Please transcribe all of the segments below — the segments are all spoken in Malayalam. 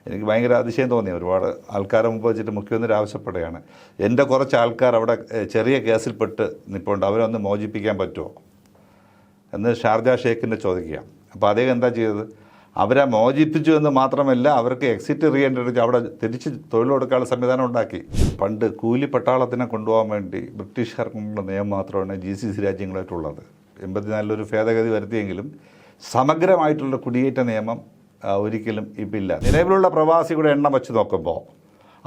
എനിക്ക് ഭയങ്കര അതിശയം തോന്നി. ഒരുപാട് ആൾക്കാരെ മുമ്പ് വെച്ചിട്ട് മുഖ്യമന്ത്രി ആവശ്യപ്പെടുകയാണ്, എൻ്റെ കുറച്ച് ആൾക്കാർ അവിടെ ചെറിയ കേസിൽപ്പെട്ട് നിൽപ്പുണ്ട്, അവരൊന്ന് മോചിപ്പിക്കാൻ പറ്റുമോ എന്ന് ഷാർജ ഷേഖിനെ ചോദിക്കുക. അപ്പോൾ അദ്ദേഹം എന്താ ചെയ്തത്? അവരെ മോചിപ്പിച്ചു എന്ന് മാത്രമല്ല, അവർക്ക് എക്സിറ്റ് റീ എൻട്രി അവിടെ തിരിച്ച് തൊഴിൽ കൊടുക്കാനുള്ള സംവിധാനം ഉണ്ടാക്കി. പണ്ട് കൂലി പട്ടാളത്തിനെ കൊണ്ടുപോകാൻ വേണ്ടി ബ്രിട്ടീഷുകാർക്കുള്ള നിയമം മാത്രമാണ് GCC രാജ്യങ്ങളായിട്ടുള്ളത്. 84 ഭേദഗതി വരുത്തിയെങ്കിലും സമഗ്രമായിട്ടുള്ള കുടിയേറ്റ നിയമം ഒരിക്കലും ഇപ്പം ഇല്ല. നിലവിലുള്ള പ്രവാസികളുടെ എണ്ണം വെച്ച് നോക്കുമ്പോൾ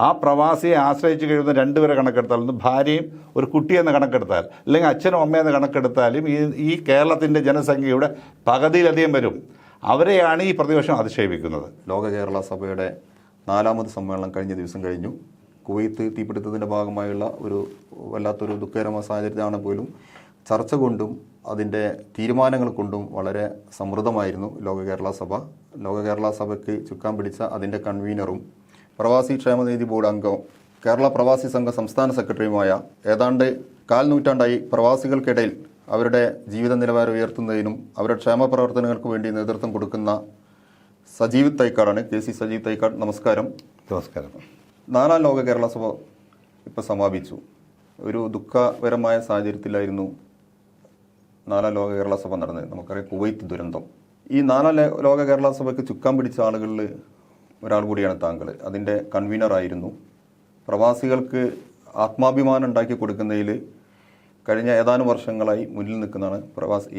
ആ പ്രവാസിയെ ആശ്രയിച്ച് കഴിയുന്ന 2 പേരെ കണക്കെടുത്താൽ, ഒന്ന് ഭാര്യയും ഒരു കുട്ടിയെന്ന് കണക്കെടുത്താൽ, അല്ലെങ്കിൽ അച്ഛനും അമ്മയെന്ന് കണക്കെടുത്താലും ഈ കേരളത്തിൻ്റെ ജനസംഖ്യയുടെ പകുതിയിലധികം വരും. അവരെയാണ് ഈ പ്രതിപക്ഷം അധിക്ഷേപിക്കുന്നത്. ലോക കേരള സഭയുടെ 4ാമത് സമ്മേളനം കഴിഞ്ഞ ദിവസം കഴിഞ്ഞു. കുവൈത്ത് തീപിടുത്തത്തിൻ്റെ ഭാഗമായുള്ള ഒരു വല്ലാത്തൊരു ദുഃഖകരമായ സാഹചര്യമാണ് പോലും ചർച്ച കൊണ്ടും അതിൻ്റെ തീരുമാനങ്ങൾ കൊണ്ടും വളരെ സമൃദ്ധമായിരുന്നു ലോക കേരള സഭ. ലോക കേരള സഭയ്ക്ക് ചുക്കാൻ പിടിച്ച അതിൻ്റെ കൺവീനറും പ്രവാസി ക്ഷേമനിധി ബോർഡ് അംഗവും കേരള പ്രവാസി സംഘ സംസ്ഥാന സെക്രട്ടറിയുമായ ഏതാണ്ട് 1/4 നൂറ്റാണ്ടായി പ്രവാസികൾക്കിടയിൽ അവരുടെ ജീവിത നിലവാരം ഉയർത്തുന്നതിനും അവരുടെ ക്ഷേമ പ്രവർത്തനങ്ങൾക്ക് വേണ്ടി നേതൃത്വം കൊടുക്കുന്ന സജീവ് തൈക്കാടാണ്. KC സജീവ് തൈക്കാട്, നമസ്കാരം. നമസ്കാരം. 4ാം ലോക കേരള സഭ ഇപ്പോൾ സമാപിച്ചു. ഒരു ദുഃഖകരമായ സാഹചര്യത്തിലായിരുന്നു 4ാം ലോക കേരള സഭ നടന്നത്. നമുക്കറിയാം കുവൈത്ത് ദുരന്തം. ഈ 4ാം ലോക കേരള സഭയ്ക്ക് ചുക്കാൻ പിടിച്ച ആളുകളിൽ ഒരാൾ കൂടിയാണ് താങ്കൾ. അതിൻ്റെ കൺവീനറായിരുന്നു. പ്രവാസികൾക്ക് ആത്മാഭിമാനം ഉണ്ടാക്കി കൊടുക്കുന്നതിൽ കഴിഞ്ഞ ഏതാനും വർഷങ്ങളായി മുന്നിൽ നിൽക്കുന്നതാണ്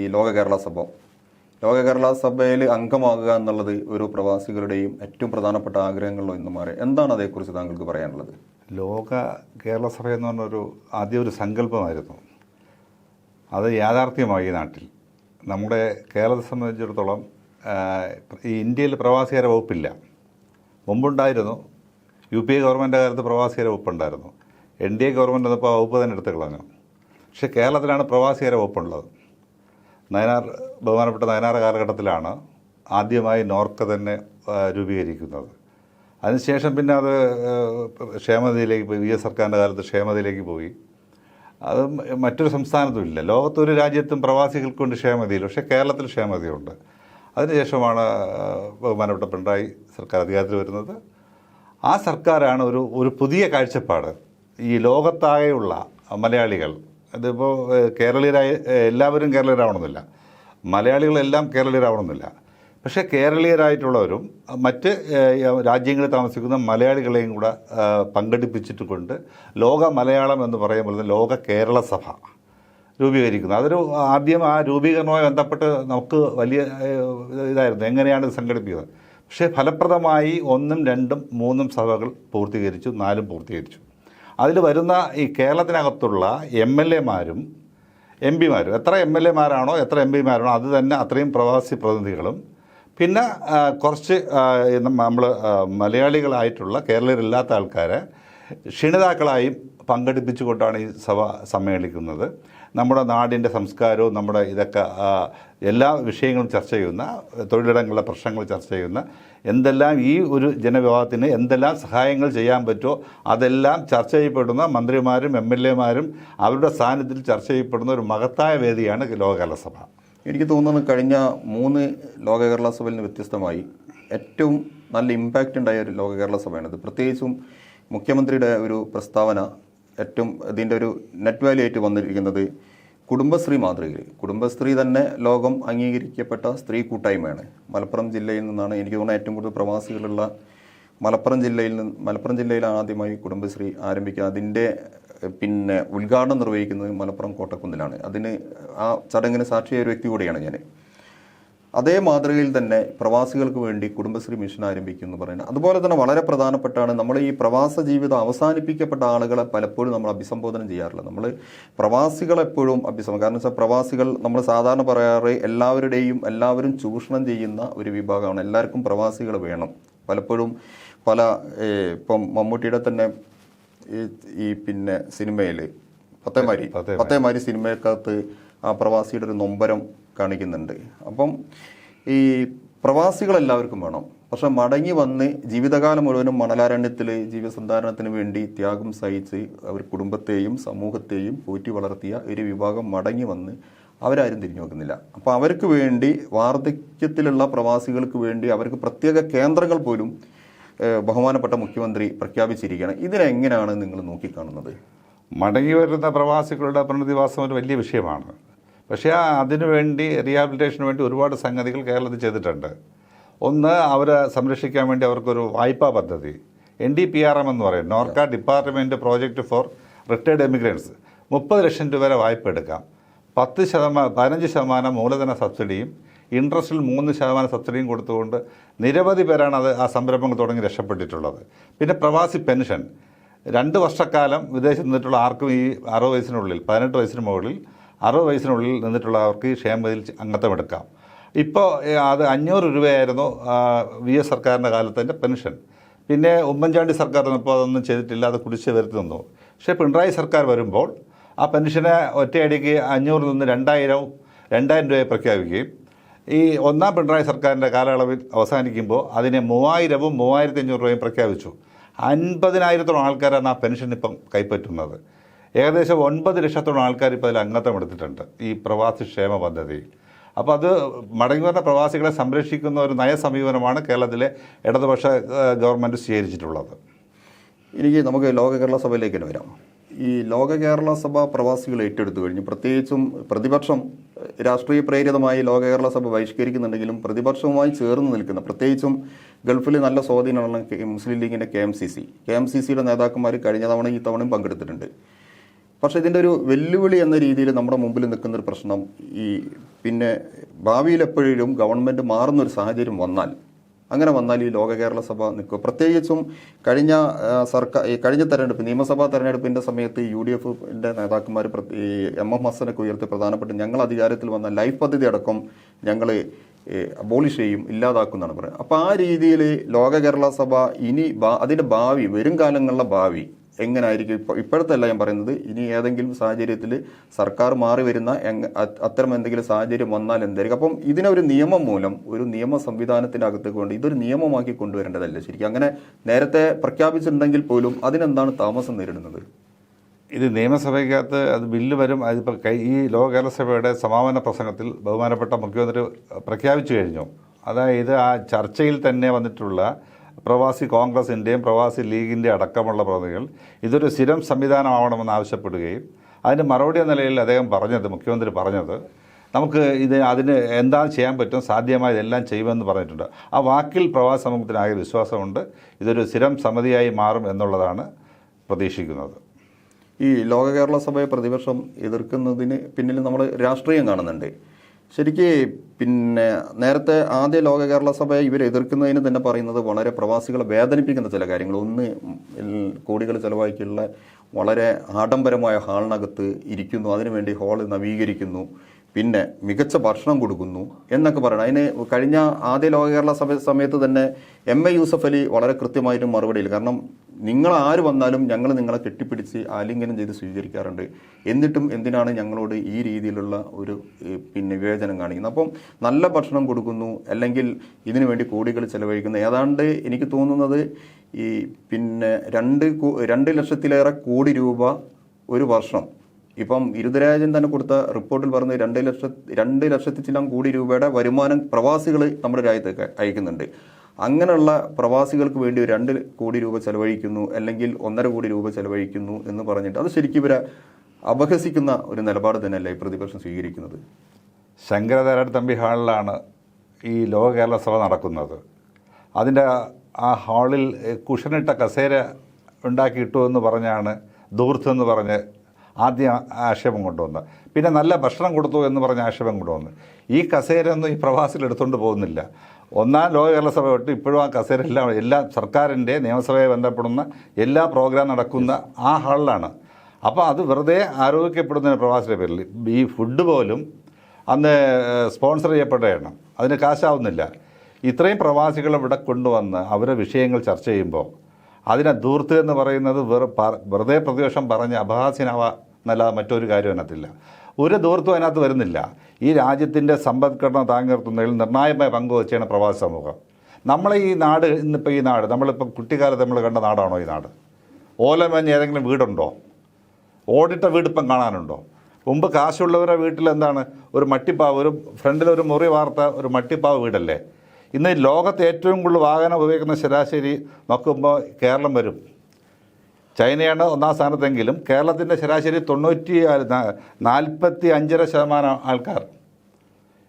ഈ ലോക കേരള സഭ. ലോക കേരള സഭയിൽ അംഗമാകുക എന്നുള്ളത് ഒരു പ്രവാസികളുടെയും ഏറ്റവും പ്രധാനപ്പെട്ട ആഗ്രഹങ്ങളിലോ ഇന്ന് മാറി. എന്താണ് അതേക്കുറിച്ച് താങ്കൾക്ക് പറയാനുള്ളത്? ലോക കേരള സഭ എന്ന് പറഞ്ഞൊരു ആദ്യം ഒരു സങ്കല്പമായിരുന്നു. അത് യാഥാർത്ഥ്യമായി. നാട്ടിൽ നമ്മുടെ കേരളത്തെ സംബന്ധിച്ചിടത്തോളം ഈ ഇന്ത്യയിൽ പ്രവാസികാര വകുപ്പില്ല. മുമ്പുണ്ടായിരുന്നു. UPA ഗവൺമെൻറ് കാലത്ത് പ്രവാസികാര വകുപ്പുണ്ടായിരുന്നു. NDA ഗവൺമെൻറ് വന്നപ്പോൾ ആ വകുപ്പ് തന്നെ എടുത്ത് കളഞ്ഞു. പക്ഷേ കേരളത്തിലാണ് പ്രവാസികാര വകുപ്പുള്ളത്. ബഹുമാനപ്പെട്ട നയനാർ കാലഘട്ടത്തിലാണ് ആദ്യമായി നോർക്ക തന്നെ രൂപീകരിക്കുന്നത്. അതിനുശേഷം പിന്നെ അത് ക്ഷേമനിധിയിലേക്ക് പോയി. VS സർക്കാരിൻ്റെ കാലത്ത് ക്ഷേമനിധിയിലേക്ക് പോയി. അത് മറ്റൊരു സംസ്ഥാനത്തും ഇല്ല. ലോകത്തൊരു രാജ്യത്തും പ്രവാസികൾക്ക് കൊണ്ട് ക്ഷേമനിധിയില്ല. പക്ഷേ കേരളത്തിൽ ക്ഷേമനിധിയുണ്ട്. അതിനുശേഷമാണ് ബഹുമാനപ്പെട്ട പിണറായി സർക്കാർ അധികാരത്തിൽ വരുന്നത്. ആ സർക്കാരാണ് ഒരു പുതിയ കാഴ്ചപ്പാട്. ഈ ലോകത്താകെയുള്ള മലയാളികൾ, അതിപ്പോൾ കേരളീയരായ എല്ലാവരും കേരളീയരാവണമെന്നില്ല, മലയാളികളെല്ലാം കേരളീയരാവണമെന്നില്ല. പക്ഷേ കേരളീയരായിട്ടുള്ളവരും മറ്റ് രാജ്യങ്ങളിൽ താമസിക്കുന്ന മലയാളികളെയും കൂടെ പങ്കെടുപ്പിച്ചിട്ട് കൊണ്ട് ലോക മലയാളം എന്ന് പറയുമ്പോൾ ലോക കേരള സഭ രൂപീകരിക്കുന്നത്. അതൊരു ആദ്യം ആ രൂപീകരണവുമായി ബന്ധപ്പെട്ട് നമുക്ക് വലിയ ഇതായിരുന്നു, എങ്ങനെയാണ് ഇത് സംഘടിപ്പിക്കുന്നത്. പക്ഷേ ഫലപ്രദമായി 1ഉം 2ഉം 3ഉം സഭകൾ പൂർത്തീകരിച്ചു, 4ഉം പൂർത്തീകരിച്ചു. അതിൽ വരുന്ന ഈ കേരളത്തിനകത്തുള്ള MLA-മാരും MP-മാരും, എത്ര MLA-മാരാണോ എത്ര MP-മാരാണോ അത് തന്നെ അത്രയും പ്രവാസി പ്രതിനിധികളും, പിന്നെ കുറച്ച് നമ്മൾ മലയാളികളായിട്ടുള്ള കേരളീയരില്ലാത്ത ആൾക്കാരെ ക്ഷണിതാക്കളായും പങ്കെടുപ്പിച്ചുകൊണ്ടാണ് ഈ സഭ സമ്മേളിക്കുന്നത്. നമ്മുടെ നാടിൻ്റെ സംസ്കാരവും നമ്മുടെ ഇതൊക്കെ എല്ലാ വിഷയങ്ങളും ചർച്ച ചെയ്യുന്ന, തൊഴിലിടങ്ങളിലെ പ്രശ്നങ്ങൾ ചർച്ച ചെയ്യുന്ന, എന്തെല്ലാം ഈ ഒരു ജനവിഭാഗത്തിന് എന്തെല്ലാം സഹായങ്ങൾ ചെയ്യാൻ പറ്റുമോ അതെല്ലാം ചർച്ച ചെയ്യപ്പെടുന്ന മന്ത്രിമാരും MLA-മാരും അവരുടെ സാന്നിധ്യത്തിൽ ചർച്ച ചെയ്യപ്പെടുന്ന ഒരു മഹത്തായ വേദിയാണ് ലോക കേരള സഭ. എനിക്ക് തോന്നുന്നു കഴിഞ്ഞ 3 ലോക കേരള സഭയിൽ നിന്ന് വ്യത്യസ്തമായി ഏറ്റവും നല്ല ഇമ്പാക്റ്റ് ഉണ്ടായ ഒരു ലോക കേരള സഭയാണിത്. പ്രത്യേകിച്ചും മുഖ്യമന്ത്രിയുടെ ഒരു പ്രസ്താവന ഏറ്റവും ഇതിൻ്റെ ഒരു നെറ്റ് വാല്യൂ ആയിട്ട് വന്നിരിക്കുന്നത് കുടുംബശ്രീ മാതൃകയിൽ. കുടുംബശ്രീ തന്നെ ലോകം അംഗീകരിക്കപ്പെട്ട സ്ത്രീ കൂട്ടായ്മയാണ്. മലപ്പുറം ജില്ലയിൽ നിന്നാണ് എനിക്ക് തോന്നുന്നത് ഏറ്റവും കൂടുതൽ പ്രവാസികളുള്ള മലപ്പുറം ജില്ലയിലാണ് ആദ്യമായി കുടുംബശ്രീ ആരംഭിക്കുക. അതിൻ്റെ പിന്നെ ഉദ്ഘാടനം നിർവഹിക്കുന്നത് മലപ്പുറം കോട്ടക്കുന്നിലാണ്. ആ ചടങ്ങിന് സാക്ഷിയായ ഒരു വ്യക്തി കൂടിയാണ് ഞാൻ. അതേ മാതൃകയിൽ തന്നെ പ്രവാസികൾക്ക് വേണ്ടി കുടുംബശ്രീ മിഷൻ ആരംഭിക്കും എന്ന് പറയുന്നത്. അതുപോലെ തന്നെ വളരെ പ്രധാനപ്പെട്ടാണ് നമ്മൾ ഈ പ്രവാസ ജീവിതം അവസാനിപ്പിക്കപ്പെട്ട ആളുകളെ പലപ്പോഴും നമ്മൾ അഭിസംബോധന ചെയ്യാറില്ല. നമ്മൾ പ്രവാസികളെപ്പോഴും കാരണം വെച്ചാൽ പ്രവാസികൾ നമ്മൾ സാധാരണ പറയാറ് എല്ലാവരും ചൂഷണം ചെയ്യുന്ന ഒരു വിഭാഗമാണ്. എല്ലാവർക്കും പ്രവാസികൾ വേണം. പലപ്പോഴും ഇപ്പം മമ്മൂട്ടിയുടെ തന്നെ ഈ പിന്നെ സിനിമയിൽ പത്തേമാരി സിനിമക്കകത്ത് ആ പ്രവാസിയുടെ ഒരു നൊമ്പരം കാണിക്കുന്നുണ്ട്. അപ്പം ഈ പ്രവാസികളെല്ലാവർക്കും വേണം. പക്ഷെ മടങ്ങി വന്ന് ജീവിതകാലം മുഴുവനും മണലാരണ്യത്തിൽ ജീവസന്ധാരണത്തിന് വേണ്ടി ത്യാഗം സഹിച്ച് അവർ കുടുംബത്തെയും സമൂഹത്തെയും പോറ്റി വളർത്തിയ ഒരു വിഭാഗം മടങ്ങി വന്ന് അവരാരും തിരിഞ്ഞു നോക്കുന്നില്ല. അപ്പോൾ അവർക്ക് വേണ്ടി വാർദ്ധക്യത്തിലുള്ള പ്രവാസികൾക്ക് വേണ്ടി അവർക്ക് പ്രത്യേക കേന്ദ്രങ്ങൾ പോലും ബഹുമാനപ്പെട്ട മുഖ്യമന്ത്രി പ്രഖ്യാപിച്ചിരിക്കുകയാണ്. ഇതിനെങ്ങനെയാണ് നിങ്ങൾ നോക്കിക്കാണുന്നത്? മടങ്ങി വരുന്ന പ്രവാസികളുടെ പുനരധിവാസം ഒരു വലിയ വിഷയമാണ്. പക്ഷേ അതിനുവേണ്ടി റീഹാബിലിറ്റേഷന് വേണ്ടി ഒരുപാട് സംഗതികൾ കേരളത്തിൽ ചെയ്തിട്ടുണ്ട്. ഒന്ന്, അവരെ സംരക്ഷിക്കാൻ വേണ്ടി അവർക്കൊരു വായ്പാ പദ്ധതി NDPRM എന്ന് പറയും, Norka department project four retired emigrants. 30 ലക്ഷം രൂപ വരെ വായ്പ എടുക്കാം. 15% മൂലധന സബ്സിഡിയും ഇൻട്രസ്റ്റിൽ 3% സബ്സിഡിയും കൊടുത്തുകൊണ്ട് നിരവധി പേരാണ് ആ സംരംഭങ്ങൾ തുടങ്ങി രക്ഷപ്പെട്ടിട്ടുള്ളത്. പിന്നെ പ്രവാസി പെൻഷൻ 2 വർഷക്കാലം വിദേശത്ത് നിന്നിട്ടുള്ള ആർക്കും ഈ 60 വയസ്സിനുള്ളിൽ 18 വയസ്സിന് മുകളിൽ 60 വയസ്സിനുള്ളിൽ നിന്നിട്ടുള്ളവർക്ക് ഈ ക്ഷേമനിധിയിൽ അംഗത്വം എടുക്കാം. ഇപ്പോൾ അത് 500 രൂപയായിരുന്നു VS സർക്കാരിൻ്റെ കാലത്തിൻ്റെ പെൻഷൻ. പിന്നെ ഉമ്മൻചാണ്ടി സർക്കാർ ഇപ്പോൾ അതൊന്നും ചെയ്തിട്ടില്ല, അത് കുടിശ്ശിക വരുത്തി നിന്നു. പക്ഷേ പിണറായി സർക്കാർ വരുമ്പോൾ ആ പെൻഷനെ ഒറ്റയടിക്ക് 500 നിന്ന് 2000 രൂപയെ പ്രഖ്യാപിക്കുകയും ഈ ഒന്നാം പിണറായി സർക്കാരിൻ്റെ കാലയളവിൽ അവസാനിക്കുമ്പോൾ അതിനെ 3000ഉം 3500 രൂപയും പ്രഖ്യാപിച്ചു. 50,000-ഓളം ആൾക്കാരാണ് ആ പെൻഷൻ ഇപ്പം കൈപ്പറ്റുന്നത്. ഏകദേശം 9 ലക്ഷത്തോളം ആൾക്കാർ ഇപ്പോൾ അതിൽ അംഗത്വം എടുത്തിട്ടുണ്ട് ഈ പ്രവാസി ക്ഷേമ പദ്ധതി. അപ്പോൾ അത് മടങ്ങി വരുന്ന പ്രവാസികളെ സംരക്ഷിക്കുന്ന ഒരു നയസമീപനമാണ് കേരളത്തിലെ ഇടതുപക്ഷ ഗവൺമെൻറ് സ്വീകരിച്ചിട്ടുള്ളത്. നമുക്ക് ലോക കേരള സഭയിലേക്ക് തന്നെ വരാം. ഈ ലോക കേരള സഭ പ്രവാസികൾ ഏറ്റെടുത്തു കഴിഞ്ഞു. പ്രത്യേകിച്ചും പ്രതിപക്ഷം രാഷ്ട്രീയ പ്രേരിതമായി ലോക കേരള സഭ ബഹിഷ്കരിക്കുന്നുണ്ടെങ്കിലും പ്രതിപക്ഷവുമായി ചേർന്ന് നിൽക്കുന്ന, പ്രത്യേകിച്ചും ഗൾഫിൽ നല്ല സ്വാധീനമുള്ള മുസ്ലിം ലീഗിൻ്റെ KMCCയുടെ നേതാക്കന്മാർ കഴിഞ്ഞ തവണ ഈ തവണയും പങ്കെടുത്തിട്ടുണ്ട്. പക്ഷേ ഇതിൻ്റെ ഒരു വെല്ലുവിളി എന്ന രീതിയിൽ നമ്മുടെ മുമ്പിൽ നിൽക്കുന്നൊരു പ്രശ്നം, പിന്നെ ഭാവിയിൽ എപ്പോഴും ഗവൺമെൻറ് മാറുന്നൊരു സാഹചര്യം വന്നാൽ ഈ ലോക കേരള സഭ നിൽക്കുക. പ്രത്യേകിച്ചും കഴിഞ്ഞ തെരഞ്ഞെടുപ്പ്, നിയമസഭാ തെരഞ്ഞെടുപ്പിൻ്റെ സമയത്ത് UDF-ൻ്റെ നേതാക്കന്മാർ MM ഹസനൊക്കെ ഉയർത്തി പ്രധാനപ്പെട്ട് ഞങ്ങൾ അധികാരത്തിൽ വന്ന ലൈഫ് പദ്ധതി അടക്കം ഞങ്ങൾ അബോളിഷ് ചെയ്യും, ഇല്ലാതാക്കുന്നതാണ് പറയുന്നത്. അപ്പോൾ ആ രീതിയിൽ ലോക കേരള സഭ ഇനി അതിൻ്റെ ഭാവി, വരും കാലങ്ങളിലെ ഭാവി എങ്ങനെയായിരിക്കും? ഇപ്പോഴത്തെ അല്ല ഞാൻ പറയുന്നത്, ഇനി ഏതെങ്കിലും സാഹചര്യത്തിൽ സർക്കാർ മാറി വരുന്ന അത്തരം എന്തെങ്കിലും സാഹചര്യം വന്നാൽ എന്തായിരിക്കും? അപ്പം ഇതിനൊരു നിയമം മൂലം, ഒരു നിയമ സംവിധാനത്തിൻ്റെ അകത്തേക്ക് വേണ്ടി ഇതൊരു നിയമമാക്കി കൊണ്ടുവരേണ്ടതല്ല ശരിക്കും? അങ്ങനെ നേരത്തെ പ്രഖ്യാപിച്ചിട്ടുണ്ടെങ്കിൽ പോലും അതിനെന്താണ് താമസം നേരിടുന്നത്? ഇത് നിയമസഭയ്ക്കകത്ത് അത് ബില്ല് വരും. അതിപ്പോൾ ഈ ലോക കേരള സഭയുടെ സമാപന പ്രസംഗത്തിൽ ബഹുമാനപ്പെട്ട മുഖ്യമന്ത്രി പ്രഖ്യാപിച്ചു കഴിഞ്ഞു. അതായത് ആ ചർച്ചയിൽ തന്നെ വന്നിട്ടുള്ള പ്രവാസി കോൺഗ്രസിൻ്റെയും പ്രവാസി ലീഗിൻ്റെ അടക്കമുള്ള പ്രതിനിധികൾ ഇതൊരു സ്ഥിരം സംവിധാനമാവണമെന്ന് ആവശ്യപ്പെടുകയും അതിന് മറുപടി എന്ന നിലയിൽ മുഖ്യമന്ത്രി പറഞ്ഞത് നമുക്ക് അതിന് എന്താണ് ചെയ്യാൻ പറ്റും, സാധ്യമായതെല്ലാം ചെയ്യുമെന്ന് പറഞ്ഞിട്ടുണ്ട്. ആ വാക്കിൽ പ്രവാസി സമൂഹത്തിനാകെ വിശ്വാസമുണ്ട്. ഇതൊരു സ്ഥിരം സമിതിയായി മാറും എന്നുള്ളതാണ് പ്രതീക്ഷിക്കുന്നത്. ഈ ലോക കേരള സഭയെ പ്രതിപക്ഷം എതിർക്കുന്നതിന് പിന്നിൽ നമ്മൾ രാഷ്ട്രീയം കാണുന്നുണ്ട് ശരിക്ക്. പിന്നെ നേരത്തെ ആദ്യ ലോക കേരള സഭയെ ഇവർ എതിർക്കുന്നതിന് തന്നെ പറയുന്നത് വളരെ പ്രവാസികളെ വേദനിപ്പിക്കുന്ന ചില കാര്യങ്ങൾ. ഒന്ന്, കോടികൾ ചെലവാക്കിയുള്ള വളരെ ആഡംബരമായ ഹാളിനകത്ത് ഇരിക്കുന്നു, അതിനുവേണ്ടി ഹാൾ നവീകരിക്കുന്നു, പിന്നെ മികച്ച ഭക്ഷണം കൊടുക്കുന്നു എന്നൊക്കെ പറയണം. അതിന് കഴിഞ്ഞ ആദ്യ ലോക കേരള സഭ സമയത്ത് തന്നെ MA യൂസഫ് അലി വളരെ കൃത്യമായിട്ടും മറുപടിയിൽ, കാരണം നിങ്ങൾ ആര് വന്നാലും ഞങ്ങൾ നിങ്ങളെ കെട്ടിപ്പിടിച്ച് ആലിംഗനം ചെയ്ത് സ്വീകരിക്കാറുണ്ട്, എന്നിട്ടും എന്തിനാണ് ഞങ്ങളോട് ഈ രീതിയിലുള്ള ഒരു വിവേചനം കാണിക്കുന്നത്? അപ്പം നല്ല ഭക്ഷണം കൊടുക്കുന്നു, അല്ലെങ്കിൽ ഇതിനു വേണ്ടി കോടികൾ ചെലവഴിക്കുന്നു. ഏതാണ്ട് എനിക്ക് തോന്നുന്നത് 2 ലക്ഷത്തിലേറെ കോടി രൂപ ഒരു വർഷം. ഇപ്പം ഇരുതരാജൻ തന്നെ കൊടുത്ത റിപ്പോർട്ടിൽ പറഞ്ഞ് 2 ലക്ഷത്തി ചില കോടി രൂപയുടെ വരുമാനം പ്രവാസികൾ നമ്മുടെ രാജ്യത്തേക്ക് അയക്കുന്നുണ്ട്. അങ്ങനെയുള്ള പ്രവാസികൾക്ക് വേണ്ടി 2 കോടി രൂപ ചെലവഴിക്കുന്നു, അല്ലെങ്കിൽ 1.5 കോടി രൂപ ചെലവഴിക്കുന്നു എന്ന് പറഞ്ഞിട്ട് അത് ശരിക്കും ഇവരെ അപഹസിക്കുന്ന ഒരു നിലപാട് തന്നെയല്ലേ ഈ പ്രതിപക്ഷം സ്വീകരിക്കുന്നത്? ശങ്കരനാരായണ തമ്പി ഹാളിലാണ് ഈ ലോക കേരള സഭ നടക്കുന്നത്. അതിൻ്റെ ആ ഹാളിൽ കുഷനിട്ട കസേര ഉണ്ടാക്കിയിട്ടു എന്ന് പറഞ്ഞാണ് ദൂർത്തെന്ന് പറഞ്ഞ് ആദ്യം ആക്ഷേപം കൊണ്ടുവന്നത്. പിന്നെ നല്ല ഭക്ഷണം കൊടുത്തു എന്ന് പറഞ്ഞ ആക്ഷേപം കൊണ്ടുവന്നു. ഈ കസേരയൊന്നും ഈ പ്രവാസികൾ എടുത്തുകൊണ്ട് പോകുന്നില്ല. ഒന്നാം ലോക കേരള സഭ തൊട്ട് ഇപ്പോഴും ആ കസേര എല്ലാ സർക്കാരിൻ്റെ നിയമസഭയെ ബന്ധപ്പെടുന്ന എല്ലാ പ്രോഗ്രാം നടക്കുന്ന ആ ഹാളിലാണ്. അപ്പോൾ അത് വെറുതെ ആരോപിക്കപ്പെടുന്നതിന് പ്രവാസിയുടെ പേരിൽ ഈ ഫുഡ് പോലും അന്ന് സ്പോൺസർ ചെയ്യപ്പെടുകയാണ്, അതിന് കാശാവുന്നില്ല. ഇത്രയും പ്രവാസികൾ ഇവിടെ കൊണ്ടുവന്ന് അവരുടെ വിഷയങ്ങൾ ചർച്ച ചെയ്യുമ്പോൾ അതിനെ ദൂർത്ത് എന്ന് പറയുന്നത് വെറുതെ പ്രതിപക്ഷം പറഞ്ഞ് അപഹാസ്യനാവാന്നല്ലാതെ മറ്റൊരു കാര്യം അതിനകത്തില്ല. ഒരു ദൂർത്തും അതിനകത്ത് വരുന്നില്ല. ഈ രാജ്യത്തിൻ്റെ സമ്പദ്ഘടന താങ്ങി നിർത്തുന്നതിൽ നിർണായകമായ പങ്ക് വച്ചാണ് പ്രവാസി സമൂഹം. നമ്മളെ ഈ നാട് ഇന്നിപ്പോൾ ഈ നാട് നമ്മളിപ്പോൾ കുട്ടിക്കാലത്ത് നമ്മൾ കണ്ട നാടാണോ ഈ നാട്? ഓലമഞ്ഞ് ഏതെങ്കിലും വീടുണ്ടോ? ഓടിട്ട വീട് ഇപ്പം കാണാനുണ്ടോ? മുമ്പ് കാശുള്ളവരുടെ വീട്ടിൽ എന്താണ് ഒരു മട്ടിപ്പാവ്, ഒരു ഫ്രണ്ടിലൊരു മുറി വാർത്ത ഒരു മട്ടിപ്പാവ് വീടല്ലേ? ഇന്ന് ലോകത്ത് ഏറ്റവും കൂടുതൽ വാഹനം ഉപയോഗിക്കുന്ന ശരാശരി നോക്കുമ്പോൾ കേരളം വരും. ചൈനയാണ് ഒന്നാം സ്ഥാനത്തെങ്കിലും കേരളത്തിൻ്റെ ശരാശരി 45.5% ആൾക്കാർ